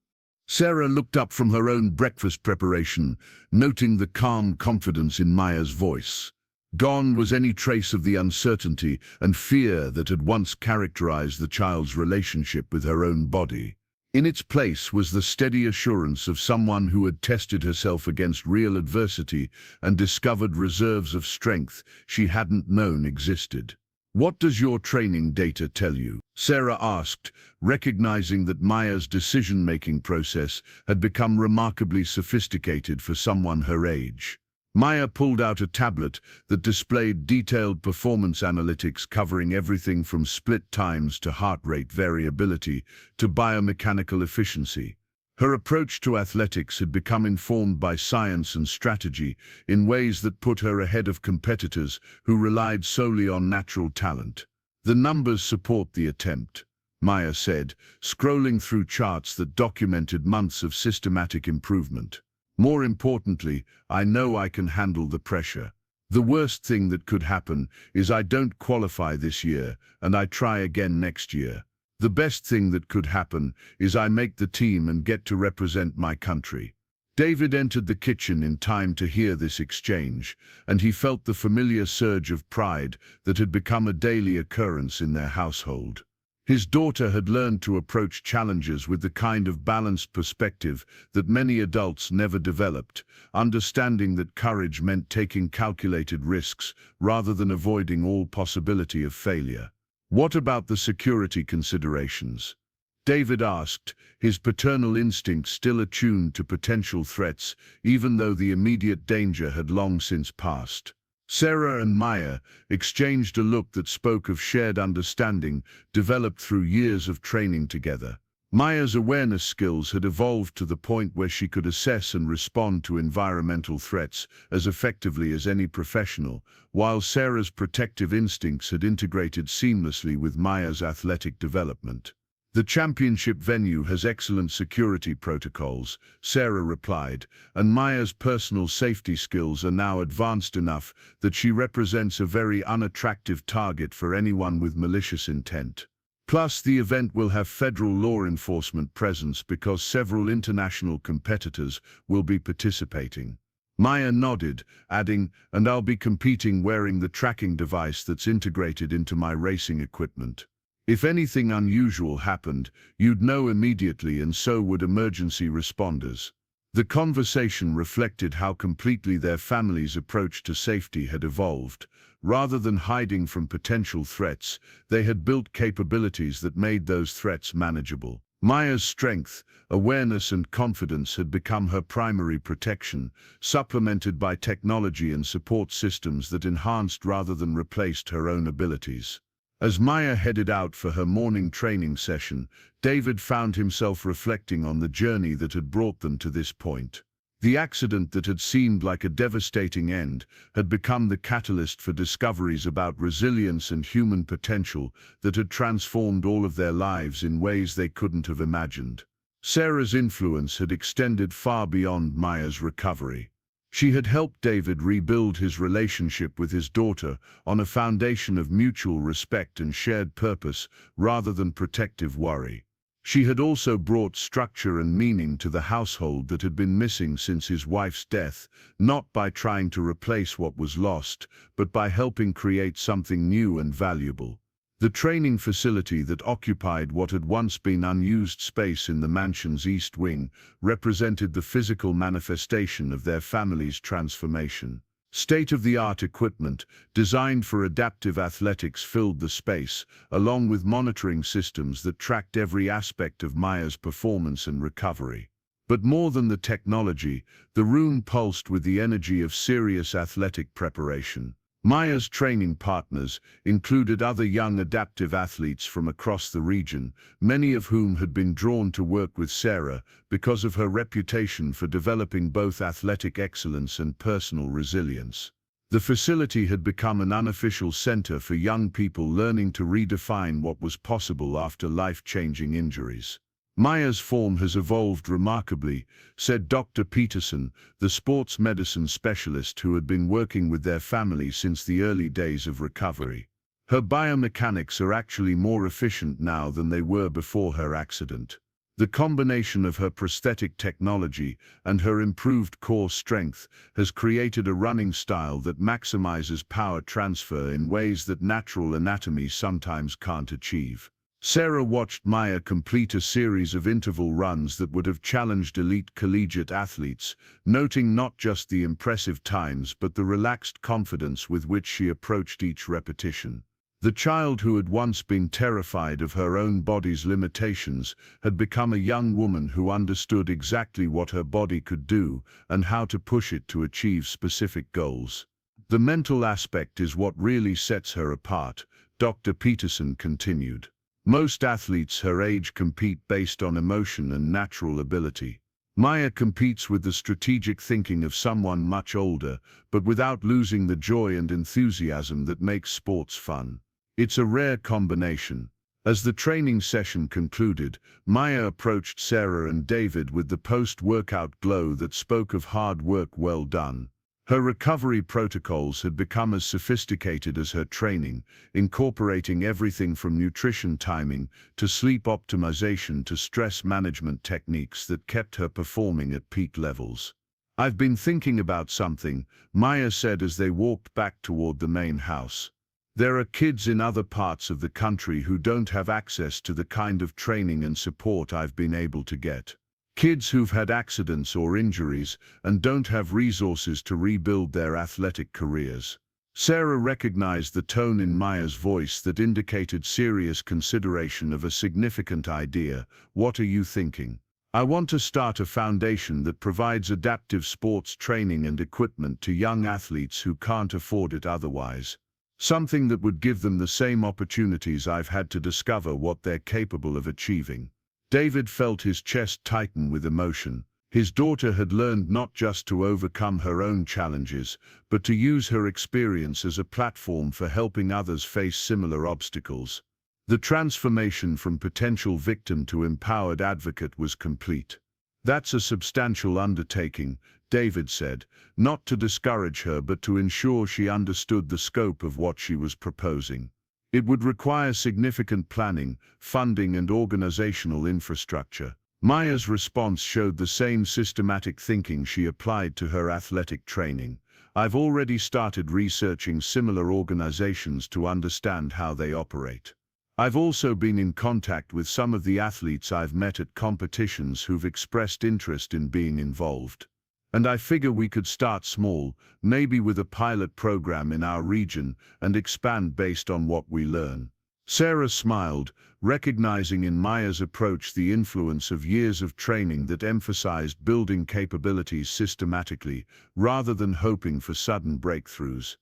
Sarah looked up from her own breakfast preparation, noting the calm confidence in Maya's voice. Gone was any trace of the uncertainty and fear that had once characterized the child's relationship with her own body. In its place was the steady assurance of someone who had tested herself against real adversity and discovered reserves of strength she hadn't known existed. "What does your training data tell you?" Sarah asked, recognizing that Maya's decision-making process had become remarkably sophisticated for someone her age. Maya pulled out a tablet that displayed detailed performance analytics covering everything from split times to heart rate variability to biomechanical efficiency. Her approach to athletics had become informed by science and strategy in ways that put her ahead of competitors who relied solely on natural talent. "The numbers support the attempt," Maya said, scrolling through charts that documented months of systematic improvement. "More importantly, I know I can handle the pressure. The worst thing that could happen is I don't qualify this year and I try again next year. The best thing that could happen is I make the team and get to represent my country." David entered the kitchen in time to hear this exchange, and he felt the familiar surge of pride that had become a daily occurrence in their household. His daughter had learned to approach challenges with the kind of balanced perspective that many adults never developed, understanding that courage meant taking calculated risks rather than avoiding all possibility of failure. "What about the security considerations?" David asked, his paternal instinct still attuned to potential threats, even though the immediate danger had long since passed. Sarah and Maya exchanged a look that spoke of shared understanding developed through years of training together. Maya's awareness skills had evolved to the point where she could assess and respond to environmental threats as effectively as any professional, while Sarah's protective instincts had integrated seamlessly with Maya's athletic development. "The championship venue has excellent security protocols," Sarah replied, "and Maya's personal safety skills are now advanced enough that she represents a very unattractive target for anyone with malicious intent. Plus, the event will have federal law enforcement presence because several international competitors will be participating." Maya nodded, adding, "And I'll be competing wearing the tracking device that's integrated into my racing equipment. If anything unusual happened, you'd know immediately, and so would emergency responders." The conversation reflected how completely their family's approach to safety had evolved. Rather than hiding from potential threats, they had built capabilities that made those threats manageable. Maya's strength, awareness and confidence had become her primary protection, supplemented by technology and support systems that enhanced rather than replaced her own abilities. As Maya headed out for her morning training session, David found himself reflecting on the journey that had brought them to this point. The accident that had seemed like a devastating end had become the catalyst for discoveries about resilience and human potential that had transformed all of their lives in ways they couldn't have imagined. Sarah's influence had extended far beyond Maya's recovery. She had helped David rebuild his relationship with his daughter on a foundation of mutual respect and shared purpose rather than protective worry. She had also brought structure and meaning to the household that had been missing since his wife's death, not by trying to replace what was lost, but by helping create something new and valuable. The training facility that occupied what had once been unused space in the mansion's east wing represented the physical manifestation of their family's transformation. State-of-the-art equipment, designed for adaptive athletics, filled the space, along with monitoring systems that tracked every aspect of Maya's performance and recovery. But more than the technology, the room pulsed with the energy of serious athletic preparation. Maya's training partners included other young adaptive athletes from across the region, many of whom had been drawn to work with Sarah because of her reputation for developing both athletic excellence and personal resilience. The facility had become an unofficial center for young people learning to redefine what was possible after life-changing injuries. Maya's form has evolved remarkably, said Dr. Peterson, the sports medicine specialist who had been working with their family since the early days of recovery. Her biomechanics are actually more efficient now than they were before her accident. The combination of her prosthetic technology and her improved core strength has created a running style that maximizes power transfer in ways that natural anatomy sometimes can't achieve. Sarah watched Maya complete a series of interval runs that would have challenged elite collegiate athletes, noting not just the impressive times but the relaxed confidence with which she approached each repetition. The child who had once been terrified of her own body's limitations had become a young woman who understood exactly what her body could do and how to push it to achieve specific goals. The mental aspect is what really sets her apart, Dr. Peterson continued. Most athletes her age compete based on emotion and natural ability. Maya competes with the strategic thinking of someone much older, but without losing the joy and enthusiasm that makes sports fun. It's a rare combination. As the training session concluded, Maya approached Sarah and David with the post-workout glow that spoke of hard work well done. Her recovery protocols had become as sophisticated as her training, incorporating everything from nutrition timing to sleep optimization to stress management techniques that kept her performing at peak levels. "I've been thinking about something," Maya said as they walked back toward the main house. "There are kids in other parts of the country who don't have access to the kind of training and support I've been able to get. Kids who've had accidents or injuries and don't have resources to rebuild their athletic careers." Sarah recognized the tone in Maya's voice that indicated serious consideration of a significant idea. "What are you thinking?" "I want to start a foundation that provides adaptive sports training and equipment to young athletes who can't afford it otherwise. Something that would give them the same opportunities I've had to discover what they're capable of achieving." David felt his chest tighten with emotion. His daughter had learned not just to overcome her own challenges, but to use her experience as a platform for helping others face similar obstacles. The transformation from potential victim to empowered advocate was complete. "That's a substantial undertaking," David said, not to discourage her but to ensure she understood the scope of what she was proposing. "It would require significant planning, funding and organizational infrastructure." Maya's response showed the same systematic thinking she applied to her athletic training. "I've already started researching similar organizations to understand how they operate. I've also been in contact with some of the athletes I've met at competitions who've expressed interest in being involved. And I figure we could start small, maybe with a pilot program in our region, and expand based on what we learn. Sarah smiled, recognizing in Maya's approach the influence of years of training that emphasized building capabilities systematically, rather than hoping for sudden breakthroughs.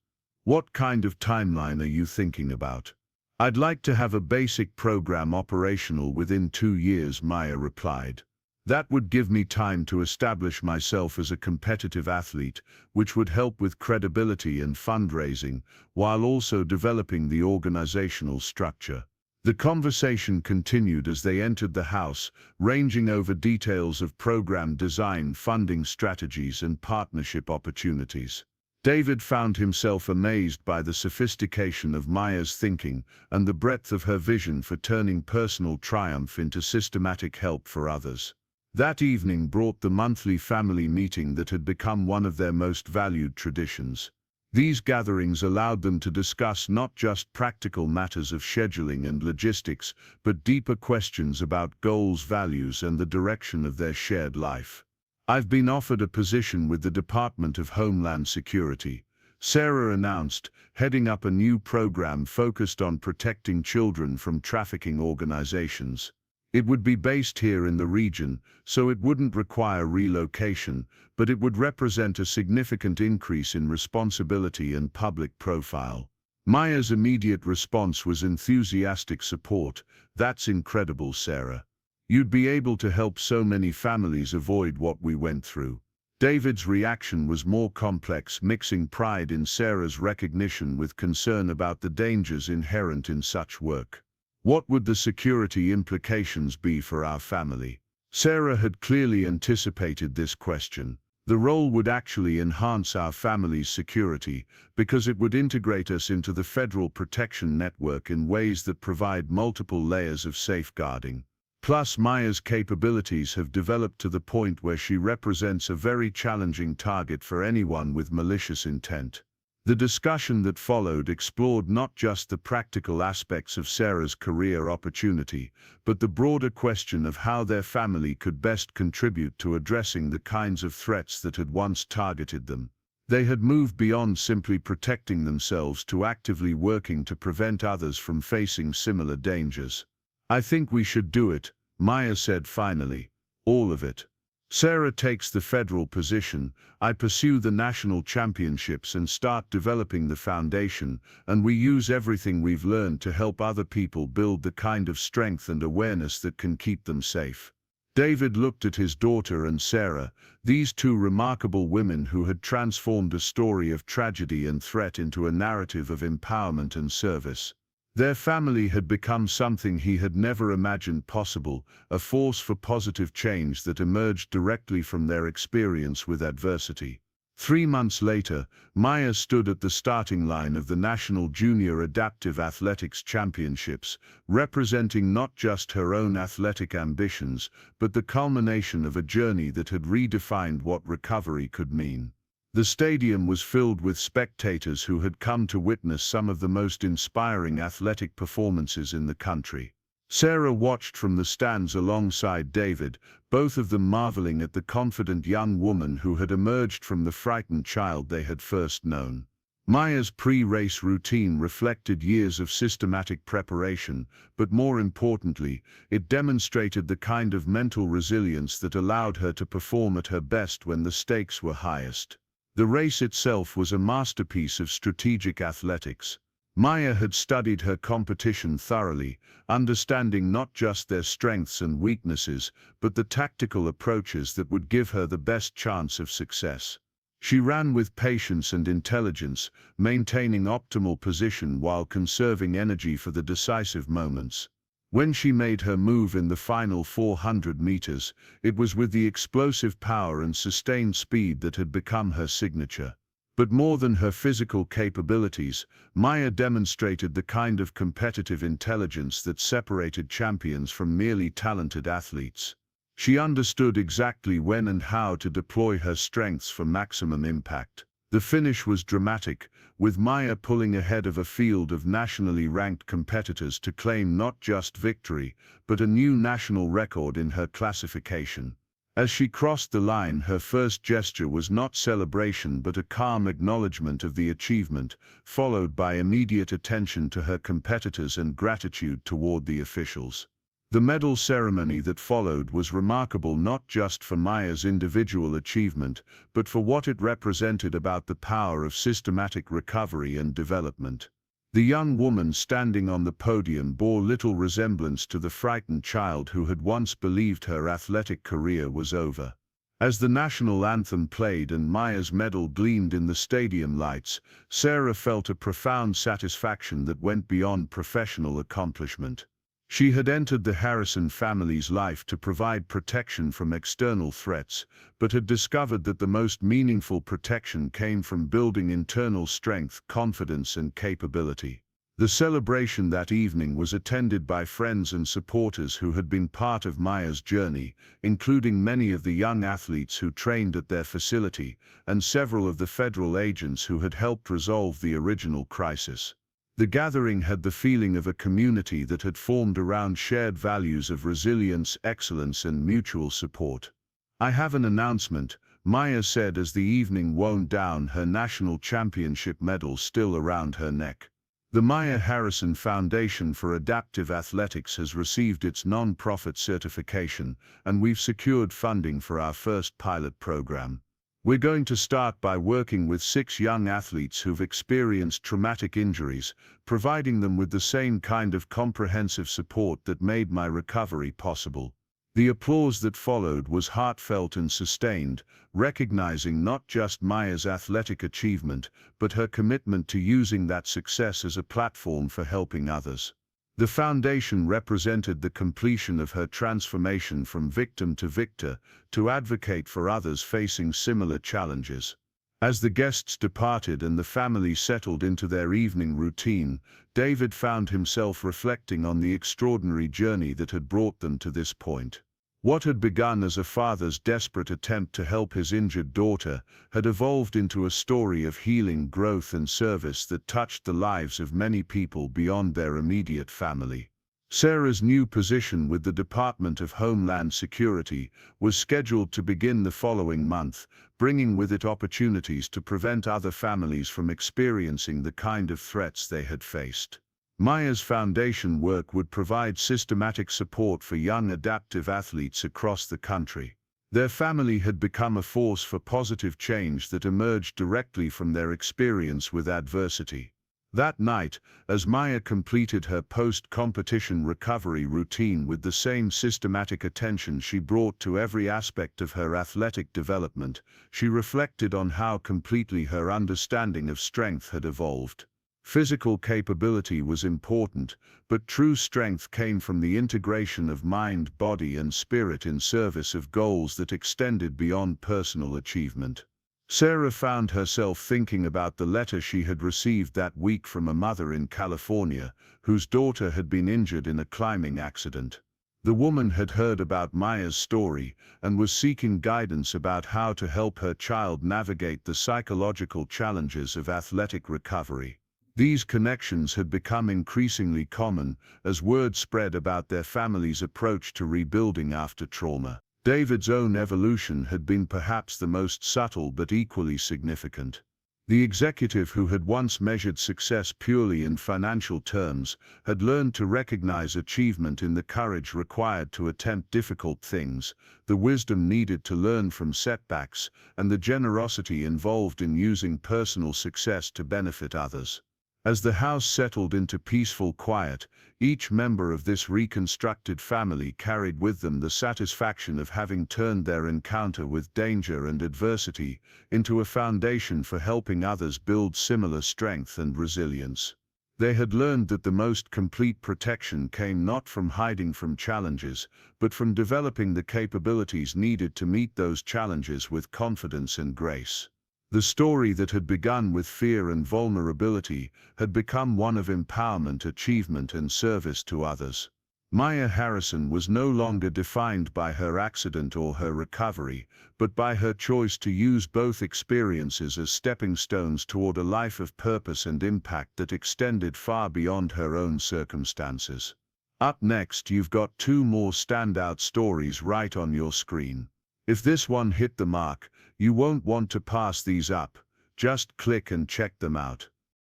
What kind of timeline are you thinking about? I'd like to have a basic program operational within 2 years, Maya replied. That would give me time to establish myself as a competitive athlete, which would help with credibility and fundraising, while also developing the organizational structure. The conversation continued as they entered the house, ranging over details of program design, funding strategies, and partnership opportunities. David found himself amazed by the sophistication of Maya's thinking and the breadth of her vision for turning personal triumph into systematic help for others. That evening brought the monthly family meeting that had become one of their most valued traditions. These gatherings allowed them to discuss not just practical matters of scheduling and logistics, but deeper questions about goals, values, and the direction of their shared life. I've been offered a position with the Department of Homeland Security, Sarah announced, heading up a new program focused on protecting children from trafficking organizations. It would be based here in the region, so it wouldn't require relocation, but it would represent a significant increase in responsibility and public profile. Maya's immediate response was enthusiastic support. That's incredible, Sarah. You'd be able to help so many families avoid what we went through. David's reaction was more complex, mixing pride in Sarah's recognition with concern about the dangers inherent in such work. What would the security implications be for our family? Sarah had clearly anticipated this question. The role would actually enhance our family's security because it would integrate us into the federal protection network in ways that provide multiple layers of safeguarding. Plus, Maya's capabilities have developed to the point where she represents a very challenging target for anyone with malicious intent. The discussion that followed explored not just the practical aspects of Sarah's career opportunity, but the broader question of how their family could best contribute to addressing the kinds of threats that had once targeted them. They had moved beyond simply protecting themselves to actively working to prevent others from facing similar dangers. I think we should do it, Maya said finally. All of it. Sarah takes the federal position, I pursue the national championships and start developing the foundation, and we use everything we've learned to help other people build the kind of strength and awareness that can keep them safe. David looked at his daughter and Sarah, these two remarkable women who had transformed a story of tragedy and threat into a narrative of empowerment and service. Their family had become something he had never imagined possible, a force for positive change that emerged directly from their experience with adversity. 3 months later, Maya stood at the starting line of the National Junior Adaptive Athletics Championships, representing not just her own athletic ambitions, but the culmination of a journey that had redefined what recovery could mean. The stadium was filled with spectators who had come to witness some of the most inspiring athletic performances in the country. Sarah watched from the stands alongside David, both of them marveling at the confident young woman who had emerged from the frightened child they had first known. Maya's pre-race routine reflected years of systematic preparation, but more importantly, it demonstrated the kind of mental resilience that allowed her to perform at her best when the stakes were highest. The race itself was a masterpiece of strategic athletics. Maya had studied her competition thoroughly, understanding not just their strengths and weaknesses, but the tactical approaches that would give her the best chance of success. She ran with patience and intelligence, maintaining optimal position while conserving energy for the decisive moments. When she made her move in the final 400 meters, it was with the explosive power and sustained speed that had become her signature. But more than her physical capabilities, Maya demonstrated the kind of competitive intelligence that separated champions from merely talented athletes. She understood exactly when and how to deploy her strengths for maximum impact. The finish was dramatic, with Maya pulling ahead of a field of nationally ranked competitors to claim not just victory, but a new national record in her classification. As she crossed the line, her first gesture was not celebration but a calm acknowledgement of the achievement, followed by immediate attention to her competitors and gratitude toward the officials. The medal ceremony that followed was remarkable not just for Maya's individual achievement, but for what it represented about the power of systematic recovery and development. The young woman standing on the podium bore little resemblance to the frightened child who had once believed her athletic career was over. As the national anthem played and Maya's medal gleamed in the stadium lights, Sarah felt a profound satisfaction that went beyond professional accomplishment. She had entered the Harrison family's life to provide protection from external threats, but had discovered that the most meaningful protection came from building internal strength, confidence, and capability. The celebration that evening was attended by friends and supporters who had been part of Maya's journey, including many of the young athletes who trained at their facility, and several of the federal agents who had helped resolve the original crisis. The gathering had the feeling of a community that had formed around shared values of resilience, excellence, and mutual support. "I have an announcement," Maya said as the evening wound down, her national championship medal still around her neck. The Maya Harrison Foundation for Adaptive Athletics has received its non-profit certification, and we've secured funding for our first pilot program. We're going to start by working with 6 young athletes who've experienced traumatic injuries, providing them with the same kind of comprehensive support that made my recovery possible. The applause that followed was heartfelt and sustained, recognizing not just Maya's athletic achievement, but her commitment to using that success as a platform for helping others. The foundation represented the completion of her transformation from victim to victor, to advocate for others facing similar challenges. As the guests departed and the family settled into their evening routine, David found himself reflecting on the extraordinary journey that had brought them to this point. What had begun as a father's desperate attempt to help his injured daughter had evolved into a story of healing, growth, and service that touched the lives of many people beyond their immediate family. Sarah's new position with the Department of Homeland Security was scheduled to begin the following month, bringing with it opportunities to prevent other families from experiencing the kind of threats they had faced. Maya's foundation work would provide systematic support for young adaptive athletes across the country. Their family had become a force for positive change that emerged directly from their experience with adversity. That night, as Maya completed her post-competition recovery routine with the same systematic attention she brought to every aspect of her athletic development, she reflected on how completely her understanding of strength had evolved. Physical capability was important, but true strength came from the integration of mind, body, and spirit in service of goals that extended beyond personal achievement. Sarah found herself thinking about the letter she had received that week from a mother in California, whose daughter had been injured in a climbing accident. The woman had heard about Maya's story and was seeking guidance about how to help her child navigate the psychological challenges of athletic recovery. These connections had become increasingly common as word spread about their family's approach to rebuilding after trauma. David's own evolution had been perhaps the most subtle but equally significant. The executive who had once measured success purely in financial terms had learned to recognize achievement in the courage required to attempt difficult things, the wisdom needed to learn from setbacks, and the generosity involved in using personal success to benefit others. As the house settled into peaceful quiet, each member of this reconstructed family carried with them the satisfaction of having turned their encounter with danger and adversity into a foundation for helping others build similar strength and resilience. They had learned that the most complete protection came not from hiding from challenges, but from developing the capabilities needed to meet those challenges with confidence and grace. The story that had begun with fear and vulnerability had become one of empowerment, achievement, and service to others. Maya Harrison was no longer defined by her accident or her recovery, but by her choice to use both experiences as stepping stones toward a life of purpose and impact that extended far beyond her own circumstances. Up next, you've got two more standout stories right on your screen. If this one hit the mark, you won't want to pass these up. Just click and check them out.